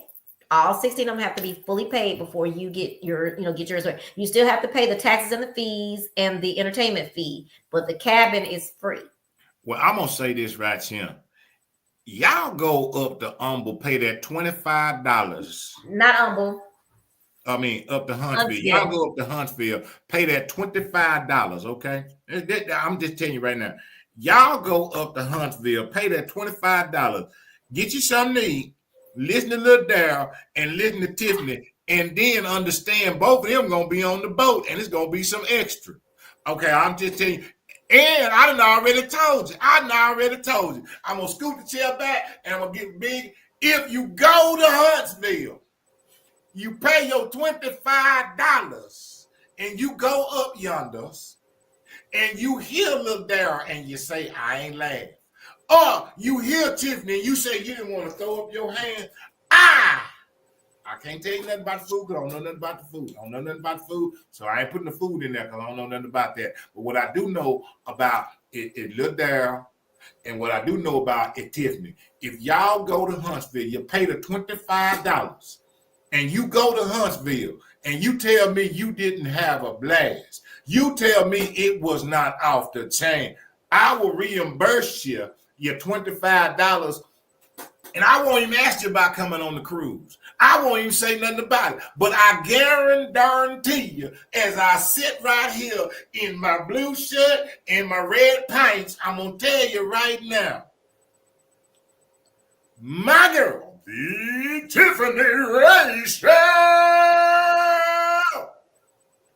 All 16 of them have to be fully paid before you get yours. You still have to pay the taxes and the fees and the entertainment fee, but the cabin is free. Well, I'm gonna say this right here. Y'all go up to Humble, pay that $25. Not Humble. I mean, up to Huntsville. Y'all go up to Huntsville, pay that $25. Okay, I'm just telling you right now. Y'all go up to Huntsville, pay that $25. Get you something to eat. Listen to Lil Daryl and listen to Tiffany and then understand both of them gonna be on the boat, and it's gonna be some extra. Okay, I'm just telling you. And I done already told you. I'm gonna scoot the chair back and I'm gonna get big. If you go to Huntsville, you pay your $25 and you go up yonder and you hear little Daryl and you say, I ain't laughing. Or you hear Tiffany and you say you didn't want to throw up your hand. I can't tell you nothing about the food because I don't know nothing about the food. So I ain't putting the food in there because I don't know nothing about that. But what I do know about it little Daryl, and what I do know about it, Tiffany, if y'all go to Huntsville, you pay the $25 and you go to Huntsville and you tell me you didn't have a blast, you tell me it was not off the chain, I will reimburse you your $25, and I won't even ask you about coming on the cruise. I won't even say nothing about it. But I guarantee you, as I sit right here in my blue shirt and my red pants, I'm going to tell you right now, my girl, the Tiffany Ray Show,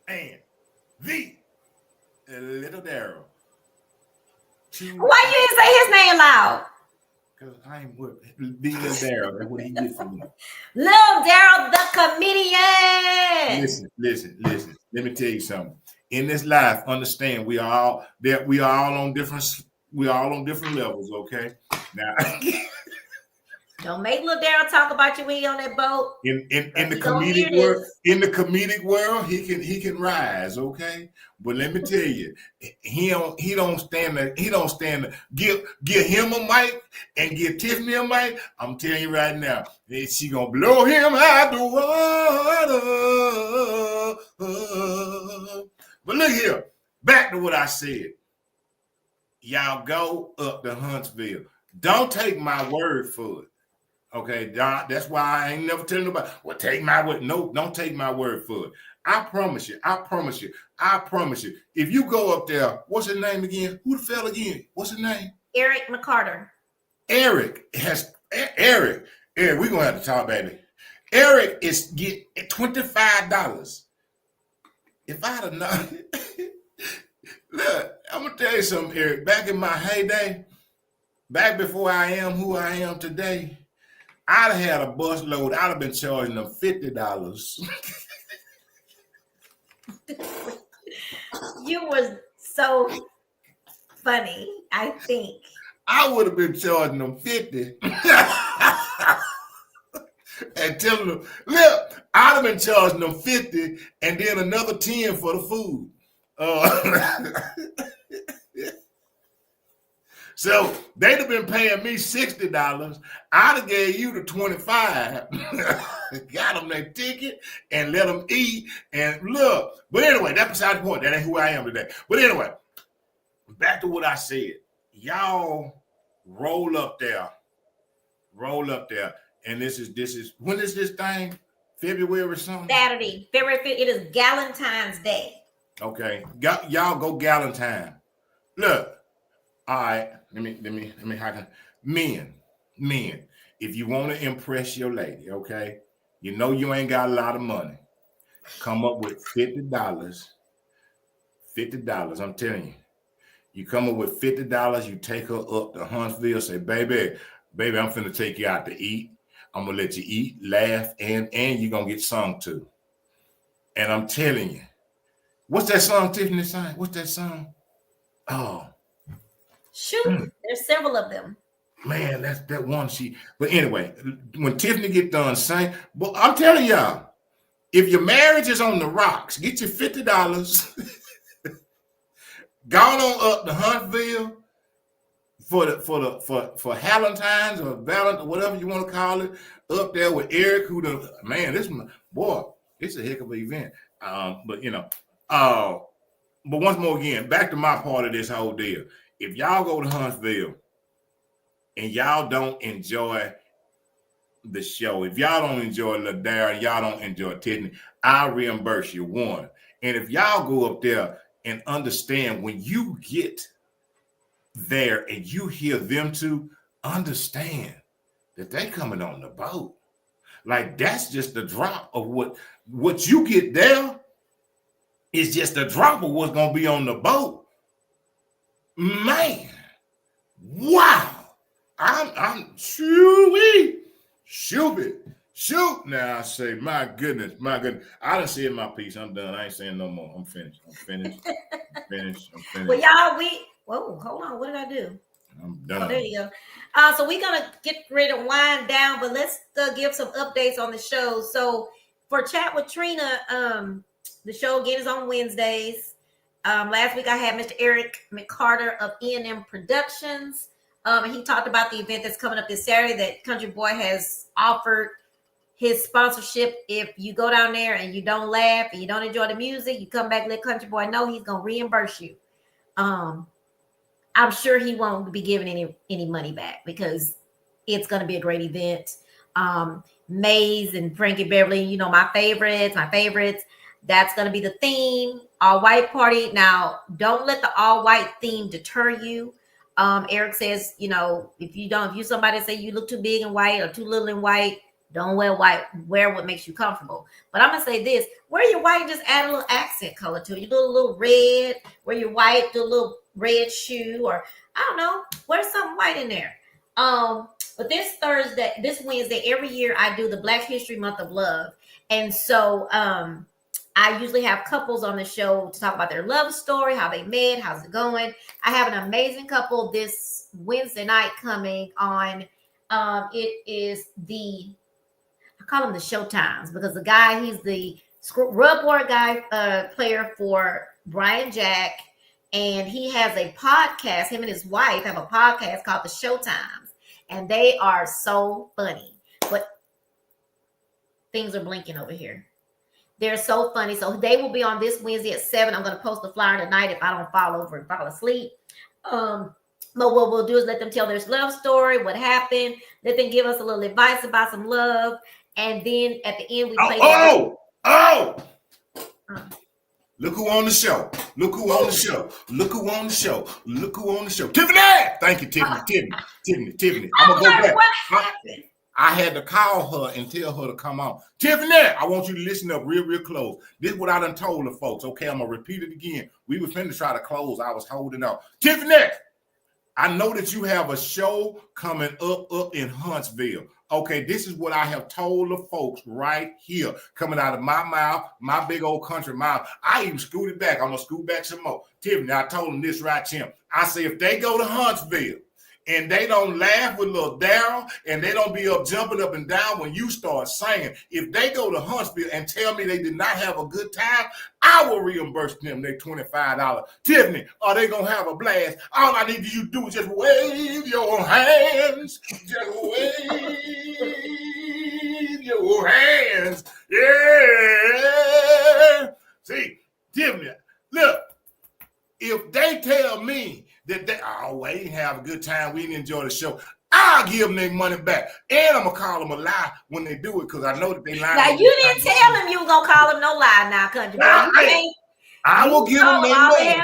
and the little Daryl. Why you didn't say his name loud? Because I ain't with the little Daryl. That's what he did for me. Little Daryl, the comedian. Listen. Let me tell you something. In this life, understand we are all on different levels, okay? Now don't make little Daryl talk about you when you're on that boat. In the comedic world, he can rise, okay? But let me tell you, he don't stand to give him a mic and give Tiffany a mic. I'm telling you right now, she gonna blow him out the water. But look here, back to what I said. Y'all go up to Huntsville. Don't take my word for it. Okay, that's why I ain't never telling nobody, well, take my word. No, don't take my word for it. I promise you. If you go up there, what's his name again? Who the fella again? What's his name? Eric McCarter. Eric, we're going to have to talk, baby. Eric is getting $25. If I'd have known, look, I'm going to tell you something, Eric. Back in my heyday, back before I am who I am today, I'd have had a bus load. I'd have been charging them $50. You were so funny, I think. I would have been charging them $50 and telling them, look, I'd have been charging them $50 and then another $10 for the food. So they'd have been paying me $60. I'd have gave you the $25, got them their ticket and let them eat and look. But anyway, that's beside the point. That ain't who I am today. But anyway, back to what I said. Y'all roll up there. And this is when is this thing? February or something? Saturday, February 5th. It is Galentine's Day. Okay, y'all go Galentine. Look. All right, let me how can men, if you want to impress your lady, okay, you know you ain't got a lot of money, come up with $50. I'm telling you, you come up with $50, you take her up to Huntsville, say, baby, I'm finna take you out to eat. I'm gonna let you eat, laugh, and you're gonna get sung to. And I'm telling you, what's that song Tiffany sang? What's that song? Oh. Shoot, there's several of them. Man, that's that one but anyway, when Tiffany get done saying, but I'm telling y'all, if your marriage is on the rocks, get your $50, gone on up to Huntsville for Halentine's or Valentine, whatever you want to call it, up there with Eric, it's a heck of an event. But once more again, back to my part of this whole deal. If y'all go to Huntsville and y'all don't enjoy the show, if y'all don't enjoy Ladara, y'all don't enjoy Tiffany, I'll reimburse you one. And if y'all go up there and understand when you get there and you hear them two, understand that they coming on the boat. Like that's just the drop of what you get there is just a drop of what's gonna be on the boat. Man, wow. I'm shoo-wee. Shoot. Now I say, my goodness. I done said my piece. I'm done. I ain't saying no more. I'm finished. Well, y'all, hold on. What did I do? I'm done. Oh, there you go. So we're gonna get ready to wind down, but let's give some updates on the show. So for Chat with Trina, the show again is on Wednesdays. Last week I had Mr. Eric McCarter of E&M Productions. And he talked about the event that's coming up this Saturday that Country Boy has offered his sponsorship. If you go down there and you don't laugh and you don't enjoy the music, you come back, let Country Boy know he's gonna reimburse you. I'm sure he won't be giving any money back because it's gonna be a great event. Maze and Frankie Beverly, you know, my favorites. That's gonna be the theme. All white party. Now, don't let the all white theme deter you. Eric says, you know, if you somebody say you look too big in white or too little in white, don't wear white. Wear what makes you comfortable. But I'm gonna say this: wear your white, just add a little accent color to it. You do a little red. Wear your white, do a little red shoe, or I don't know, wear something white in there. But this Wednesday, every year I do the Black History Month of Love, and so I usually have couples on the show to talk about their love story, how they met, how's it going. I have an amazing couple this Wednesday night coming on. It is I call him the Showtimes because the guy, he's the rub board guy, player for Brian Jack. And he has a podcast. Him and his wife have a podcast called the Showtimes. And they are so funny. But things are blinking over here. They're so funny. So they will be on this Wednesday at 7. I'm going to post the flyer tonight if I don't fall over and fall asleep. But what we'll do is let them tell their love story, what happened. Let them give us a little advice about some love. And then at the end, we play. Look who on the show. Tiffany! Thank you, Tiffany. I'm going to go back. What happened? I had to call her and tell her to come on. Tiffany, I want you to listen up real close. This is what I done told the folks. Okay, I'm going to repeat it again. We were finna try to close. I was holding on. Tiffany, I know that you have a show coming up in Huntsville. Okay, this is what I have told the folks right here, coming out of my mouth, my big old country mouth. I even scooted back. I'm going to scoot back some more. Tiffany, I told them this right here. I say if they go to Huntsville, and they don't laugh with little Daryl, and they don't be up jumping up and down when you start singing. If they go to Huntsville and tell me they did not have a good time, I will reimburse them their $25. Tiffany, are they going to have a blast? All I need you to do is just wave your hands. Just wave your hands. Yeah. See, Tiffany, look, if they tell me that they ain't have a good time, we didn't enjoy the show, I'll give them their money back. And I'm going to call them a lie when they do it because I know that they lie. Now, you didn't tell them you were going to call them no lie now, country. I will give them their money.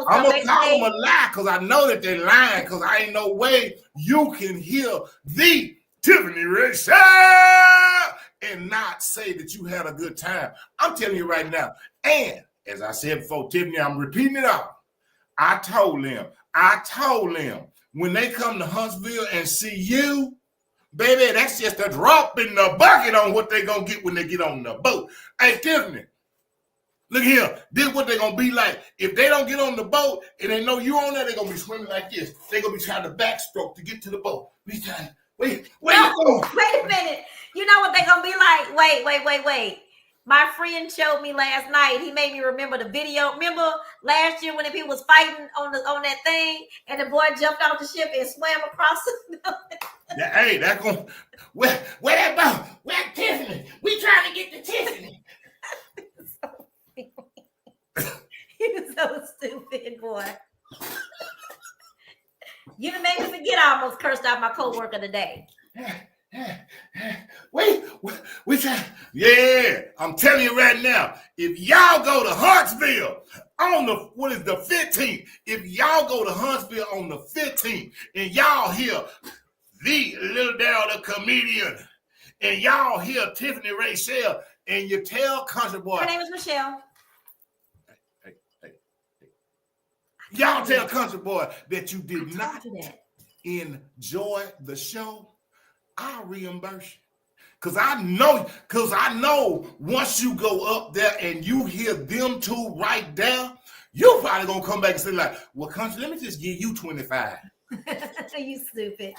I'm going to call them a lie because I know that they're lying because I ain't no way you can hear the Tiffany Rich and not say that you had a good time. I'm telling you right now. And as I said before, Tiffany, I'm repeating it all. I told them, when they come to Huntsville and see you, baby, that's just a drop in the bucket on what they're going to get when they get on the boat. Hey, Tiffany, look here. This is what they're going to be like. If they don't get on the boat and they know you on there, they're going to be swimming like this. They're going to be trying to backstroke to get to the boat. Wait a minute. You know what they're going to be like? Wait. My friend showed me last night. He made me remember the video. Remember last year when the people was fighting on that thing, and the boy jumped off the ship and swam across the yeah, hey, that's going. Where that boat? Where Tiffany? We trying to get to Tiffany. You're so stupid, boy. You done made me forget I almost cursed out my coworker today. We try. Yeah, I'm telling you right now. If y'all go to Huntsville on the 15th, if y'all go to Huntsville on the 15th, and y'all hear the Little Daryl the comedian, and y'all hear Tiffany Rachel, and you tell Country Boy. Her name is Michelle. Hey. Y'all tell Country Boy that you did not enjoy the show, I'll reimburse you. Cause I know once you go up there and you hear them two right there, you probably gonna come back and say like, well, Country, let me just give you 25. You stupid.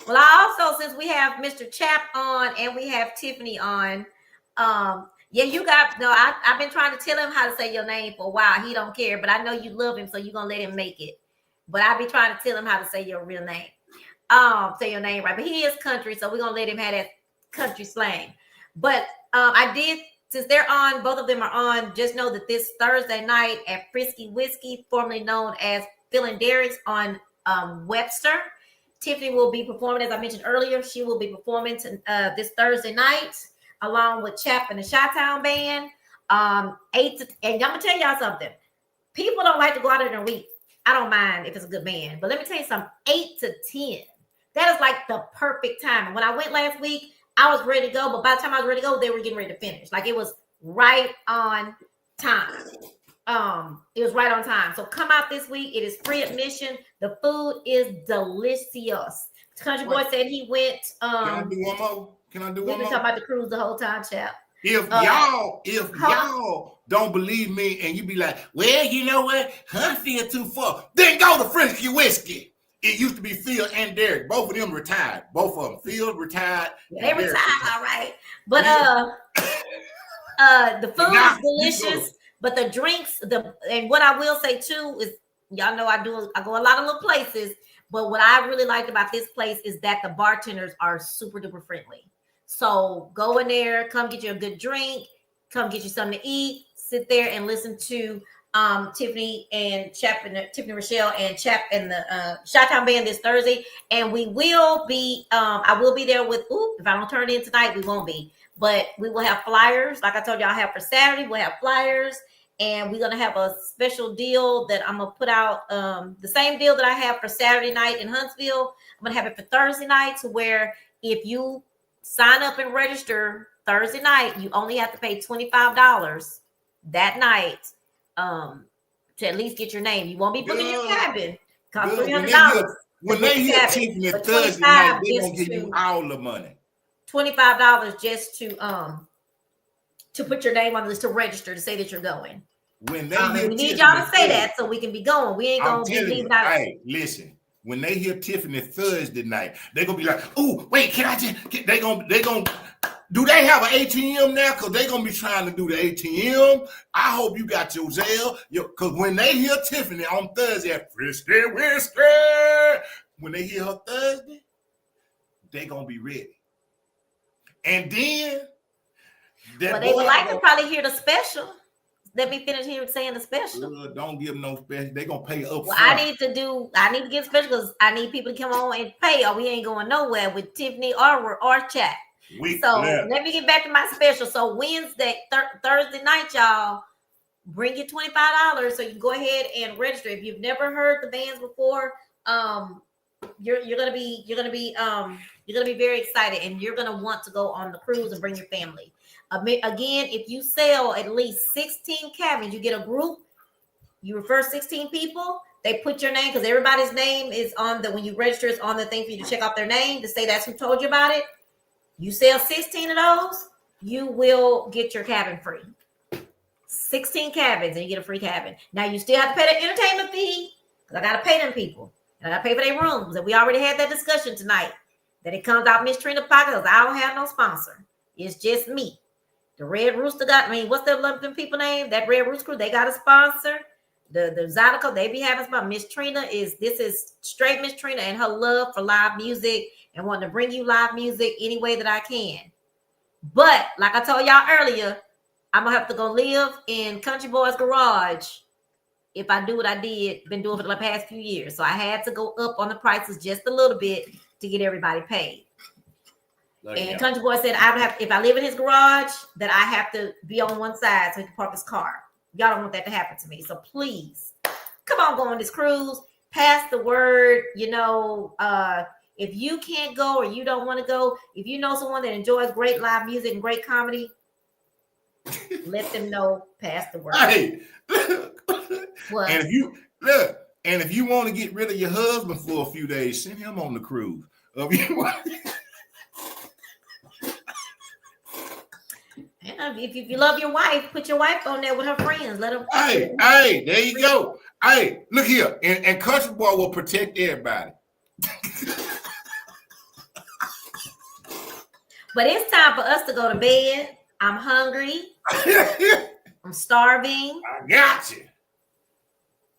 Well, I also, since we have Mr. Chap on and we have Tiffany on, yeah, you got no. I've been trying to tell him how to say your name for a while. He don't care, but I know you love him, so you're gonna let him make it. But I be trying to tell him how to say your real name. Say your name right. But he is country, so we're gonna let him have that country slang. But I did, since they're on, both of them are on, just know that this Thursday night at Frisky Whiskey, formerly known as Phil and Derek's on Webster, Tiffany will be performing, as I mentioned earlier. She will be performing this Thursday night along with Chap and the Chi-Town Band. And I'm gonna tell y'all something. People don't like to go out there and week. I don't mind if it's a good band, but let me tell you something. 8 to 10. That is like the perfect time. And when I went last week, I was ready to go, but by the time I was ready to go, they were getting ready to finish. Like, it was right on time. It was right on time. So come out this week. It is free admission. The food is delicious. Country Boy said he went. Can I do one more? We've been talking about the cruise the whole time, Chap. If y'all don't believe me and you be like, well, you know what? Huntsville too far. Then go to Frisky Whiskey. It used to be Phil and Derek. Both of them retired. Both of them. Phil retired. Yeah, they retired, all right. But the food is delicious. But the drinks, and what I will say too is, y'all know I go a lot of little places. But what I really liked about this place is that the bartenders are super duper friendly. So go in there, come get you a good drink, come get you something to eat, sit there and listen to Tiffany and Chap and Tiffany Rochelle and Chap and the Chi-Town Band this Thursday. And we will be, I will be there with, if I don't turn it in tonight, we won't be. But we will have flyers. Like I told y'all, I have for Saturday, we'll have flyers. And we're going to have a special deal that I'm going to put out, the same deal that I have for Saturday night in Huntsville. I'm going to have it for Thursday night, to where if you sign up and register Thursday night, you only have to pay $25 that night to at least get your name. You won't be booking your cabin. Cost $300. When they hear Tiffany Thursday night, they're going to give you all the money. $25 just to put your name on the list, to register, to say that you're going. When they we need y'all to say that so we can be going. We ain't going to be leaving out. Hey, listen. When they hear Tiffany Thursday night, they're gonna be like, "Oh, wait, can I just get?" They gonna. Do they have an ATM now? Cause they're gonna be trying to do the ATM. I hope you got your Zelle. Cause when they hear Tiffany on Thursday at Frisky Whiskey, when they hear her Thursday, they gonna be ready. And then, they would like to probably hear the special. Let me finish here saying the special. Don't give them no special. They're going to pay up front. I need to give special because I need people to come on and pay, or we ain't going nowhere with Tiffany or Chat. Let me get back to my special. So Wednesday, Thursday night, y'all, bring your $25 so you can go ahead and register. If you've never heard the bands before, you're gonna be very excited, and you're gonna want to go on the cruise and bring your family. Again, if you sell at least 16 cabins, you get a group, you refer 16 people, they put your name, because everybody's name is on when you register, it's on the thing for you to check off their name to say that's who told you about it. You sell 16 of those, you will get your cabin free. 16 cabins and you get a free cabin. Now you still have to pay the entertainment fee, because I got to pay them people. And I got to pay for their rooms. And we already had that discussion tonight, that it comes out Miss Trina pocket, because I don't have no sponsor. It's just me. The Red Rooster what's that London people name? That Red Rooster crew, they got a sponsor. The Zydeco, they be having sponsor. Miss Trina this is straight Miss Trina and her love for live music and wanting to bring you live music any way that I can. But like I told y'all earlier, I'm gonna have to go live in Country Boy's garage if I do what I been doing for the past few years. So I had to go up on the prices just a little bit to get everybody paid. And Country Boy said, if I live in his garage, that I have to be on one side so he can park his car. Y'all don't want that to happen to me. So please, come on, go on this cruise. Pass the word. If you can't go or you don't want to go, if you know someone that enjoys great live music and great comedy, let them know. Pass the word. Hey, What? and if you look, and if you want to get rid of your husband for a few days, send him on the cruise. If you love your wife, put your wife on there with her friends. Let them. Hey, there you go. Hey, look here, and Country Boy will protect everybody. But it's time for us to go to bed. I'm hungry. I'm starving. I got you.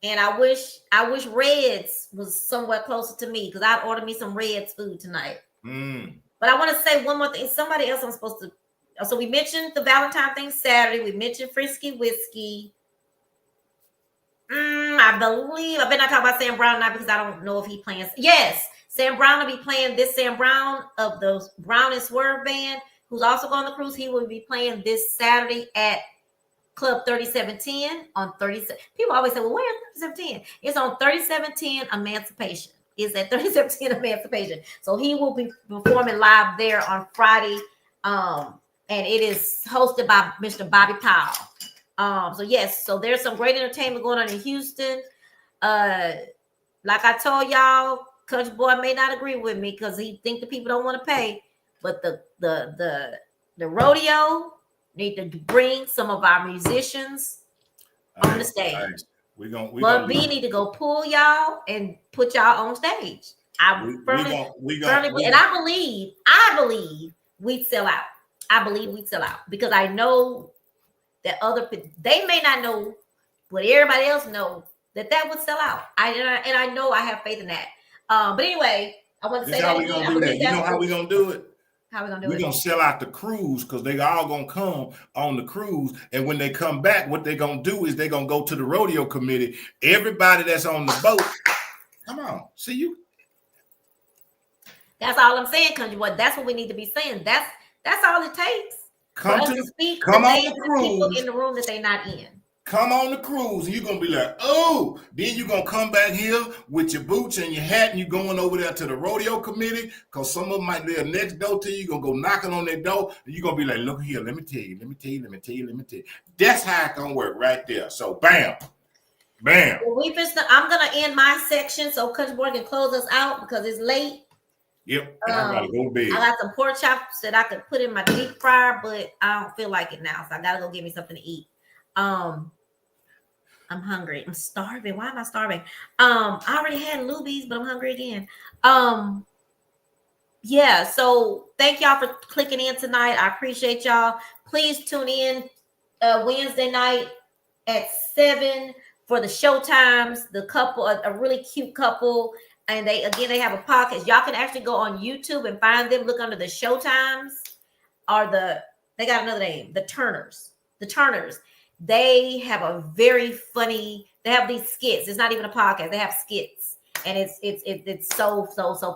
And I wish Reds was somewhere closer to me because I'd order me some Reds food tonight. But I want to say one more thing. Somebody else I'm supposed to. So we mentioned the Valentine thing Saturday. We mentioned Frisky Whiskey. I believe I better not talk about Sam Brown tonight because I don't know if he plans. Yes, Sam Brown will be playing this. Sam Brown of the Brown and Swerve band, who's also going on the cruise. He will be playing this Saturday at Club 3710 on 37. People always say, well, where's 3710? It's on 3710 Emancipation. It's at 3710 Emancipation. So he will be performing live there on Friday. And it is hosted by Mr. Bobby Powell. So yes, so there's some great entertainment going on in Houston. Like I told y'all, Country Boy may not agree with me because he think the people don't want to pay, but the rodeo need to bring some of our musicians on the stage. Nice. We need to go pull y'all and put y'all on stage. I believe we'd sell out. I believe we'd sell out because I know that they may not know, but everybody else know that would sell out. I know I have faith in that. But anyway, I want to say how we gonna do that. You know how we gonna do it? How we gonna do it? We're gonna sell out the cruise because they all gonna come on the cruise, and when they come back, what they gonna do is they gonna go to the rodeo committee. Everybody that's on the boat, come on, see you. That's all I'm saying, Country Boy. That's what we need to be saying. That's all it takes. Come on the cruise. People in the room that they're not in. Come on the cruise, and you're gonna be like, oh, then you're gonna come back here with your boots and your hat, and you're going over there to the rodeo committee, because some of them might live next door to you. You're gonna go knocking on their door, and you're gonna be like, look here, let me tell you. That's how it's gonna work right there. So bam. Well, I'm gonna end my section so Country Boy can close us out because it's late. Yep, and I gotta go to bed. I got some pork chops that I could put in my deep fryer, but I don't feel like it now, so I gotta go get me something to eat. I'm hungry. I'm starving. Why am I starving? I already had Luby's, but I'm hungry again. Yeah, so thank y'all for clicking in tonight. I appreciate y'all. Please tune in Wednesday night at 7 for the showtimes. The couple, a really cute couple. And they have a podcast. Y'all can actually go on YouTube and find them. Look under the Showtimes or they got another name, the Turners. The Turners. They have a very funny, they have these skits. It's not even a podcast. They have skits. And it's so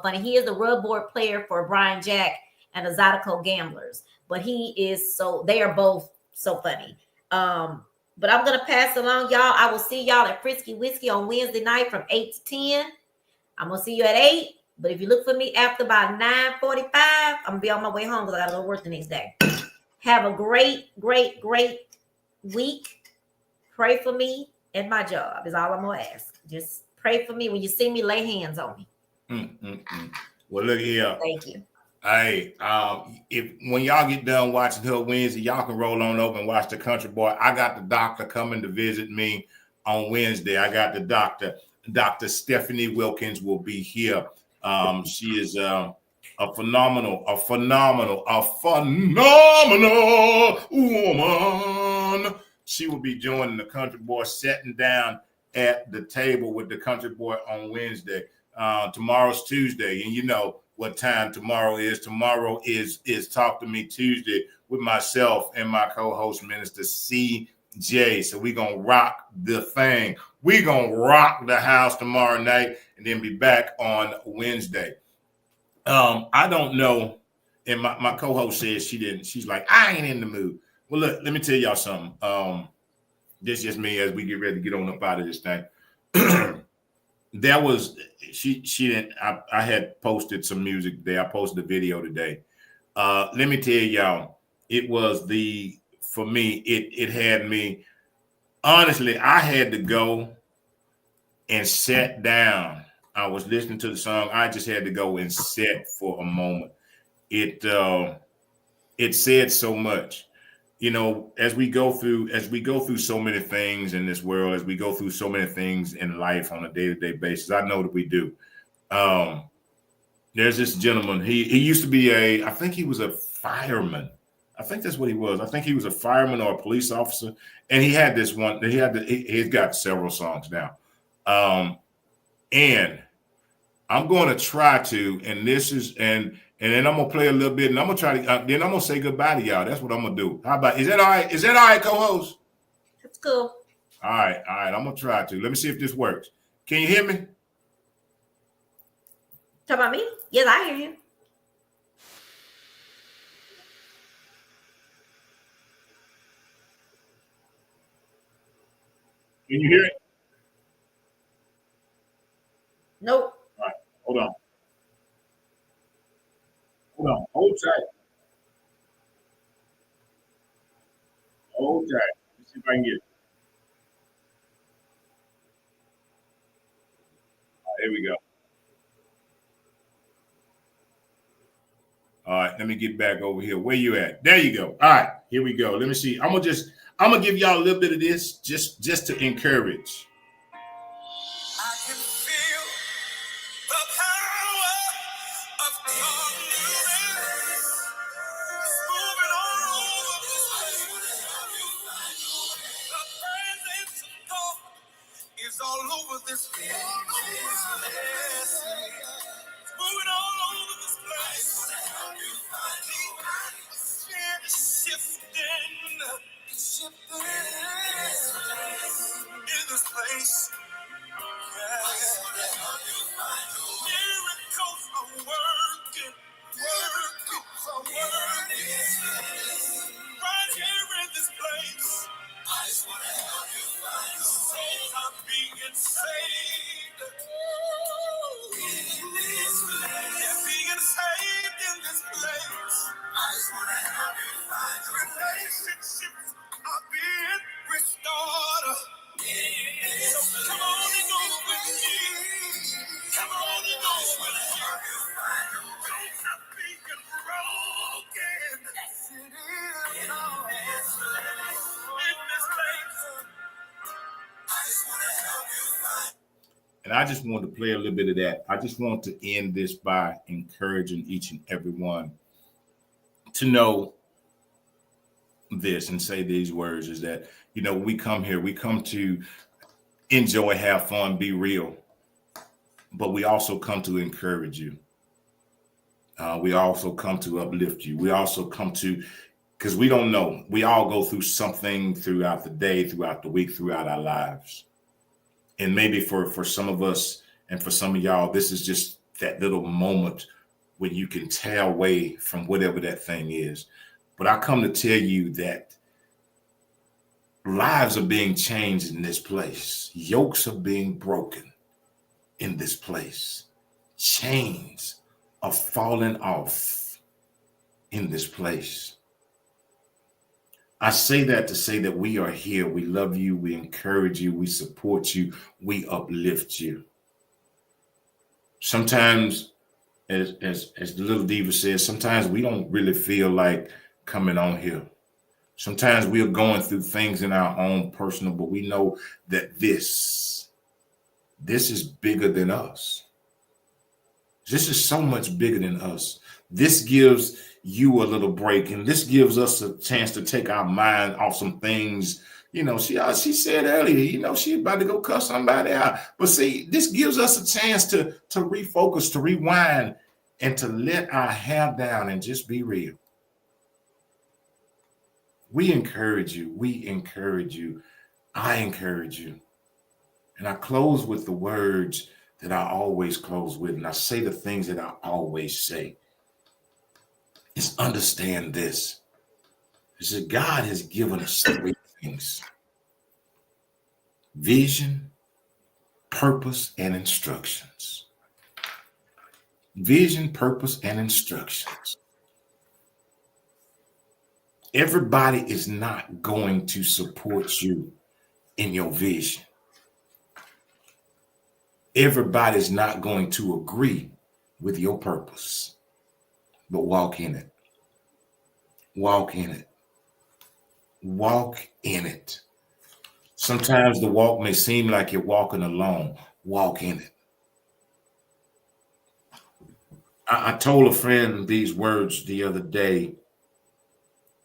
funny. He is the rub board player for Brian Jack and the Zydeco Gamblers. But they are both so funny. But I'm going to pass along, y'all. I will see y'all at Frisky Whiskey on Wednesday night from 8 to 10. I'm going to see you at 8. But if you look for me after about 9:45, I'm going to be on my way home because I got to go to work the next day. Have a great week. Pray for me at my job is all I'm going to ask. Just pray for me. When you see me, lay hands on me. Well, look here. Thank you. Hey, when y'all get done watching her Wednesday, y'all can roll on over and watch the Country Boy. I got the doctor coming to visit me on Wednesday. I got the doctor. Dr. Stephanie Wilkins will be here. She is a phenomenal woman. She will be joining the Country Boy, sitting down at the table with the Country Boy on Wednesday. Tomorrow's Tuesday, and you know what time tomorrow is. Tomorrow is Talk to Me Tuesday with myself and my co-host, Minister CJ. So we're going to rock the thing. We're going to rock the house tomorrow night and then be back on Wednesday. I don't know. And my co-host says she didn't. She's like, I ain't in the mood. Well, look, let me tell y'all something. This is just me as we get ready to get on up out of this thing. That was she didn't. I had posted some music there. I posted a video today. Let me tell y'all, it was the for me. It had me honestly. I had to go and sat down. I was listening to the song. I just had to go and sit for a moment. It it said so much. You know, as we go through so many things in this world, as we go through so many things in life on a day-to-day basis, I know that we do. Um, there's this gentleman. He used to be I think he was a fireman. I think that's what he was. I think he was a fireman or a police officer. And he had this one. He's got several songs now. Um, and I'm going to try to, and this is, and then I'm gonna play a little bit, and I'm gonna try to, then I'm gonna say goodbye to y'all. That's what I'm gonna do. How about? Is that all right? Is that all right, co-host? That's cool. All right, all right. I'm gonna try to. Let me see if this works. Can you hear me? Talk about me? Yes, I hear you. Can you hear it? Nope. All right. Hold on. Hold on. Hold tight. Hold tight. Let's see if I can get it. All right, here we go. All right, let me get back over here. Where you at? There you go. All right, here we go. Let me see. I'm gonna give y'all a little bit of this just to encourage. I can feel the power of God moving all over this place. The presence of God is all over this place. Moving all over this place. The atmosphere is shifting in this place. Miracles are working. Miracles are working. Right here in this place. I just want to help you find souls are being saved. In this place. They're being saved in this place. I just want to help you find relationships are being restored. So come on and go with me. Come on and go with me. Don't stop being broken. Yes, it is. In this place. I just want to help you find. And I just want to play a little bit of that. I just want to end this by encouraging each and every one to know this and say these words is that, you know, we come here, we come to enjoy, have fun, be real, but we also come to encourage you. We also come to uplift you. We also come to, because we don't know, we all go through something throughout the day, throughout the week, throughout our lives. And maybe for some of us and for some of y'all, this is just that little moment when you can tear away from whatever that thing is. But I come to tell you that lives are being changed in this place. Yokes are being broken in this place. Chains are falling off in this place. I say that to say that we are here. We love you. We encourage you. We support you. We uplift you. Sometimes, as the little diva says, sometimes we don't really feel like coming on here. Sometimes we are going through things in our own personal, but we know that this is bigger than us. This is so much bigger than us. This gives you a little break, and this gives us a chance to take our mind off some things. You know, she said earlier, you know, she's about to go cuss somebody out. But see, this gives us a chance to refocus, to rewind, and to let our hair down and just be real. We encourage you. We encourage you. I encourage you. And I close with the words that I always close with, and I say the things that I always say. Is understand this. Is that God has given us three things: vision, purpose, and instructions. Vision, purpose, and instructions. Everybody is not going to support you in your vision. Everybody's not going to agree with your purpose, but walk in it. Walk in it. Walk in it. Sometimes the walk may seem like you're walking alone. Walk in it. I told a friend these words the other day,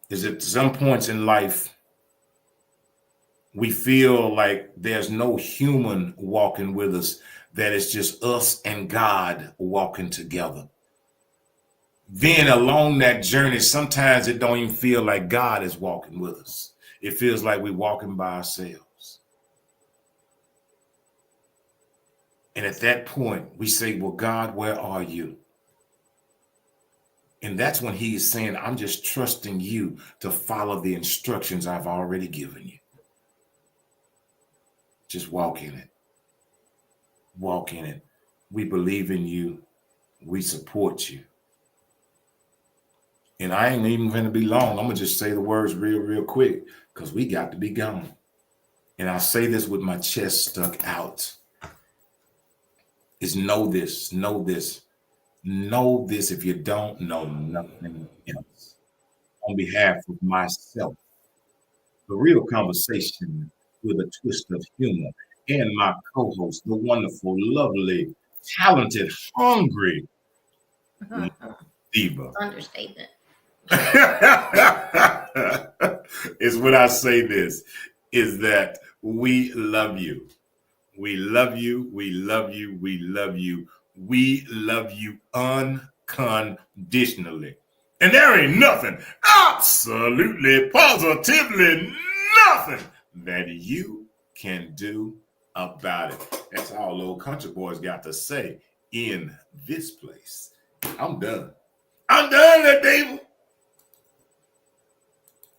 is at some points in life, we feel like there's no human walking with us, that it's just us and God walking together. Then along that journey, sometimes it don't even feel like God is walking with us. It feels like we're walking by ourselves. And at that point, we say, well, God, where are you? And that's when he is saying, I'm just trusting you to follow the instructions I've already given you. Just walk in it. Walk in it. We believe in you. We support you. And I ain't even going to be long. I'm going to just say the words real quick, because we got to be gone. And I say this with my chest stuck out. Is know this, know this. Know this if you don't know nothing else. On behalf of myself, the real conversation with a twist of humor, and my co-host, the wonderful, lovely, talented, hungry diva. Understatement. Is when I say this, is that we love you. We love you. We love you. We love you. We love you unconditionally. And there ain't nothing, absolutely, positively nothing that you can do about it. That's all old country boys got to say in this place. I'm done. I'm done, David.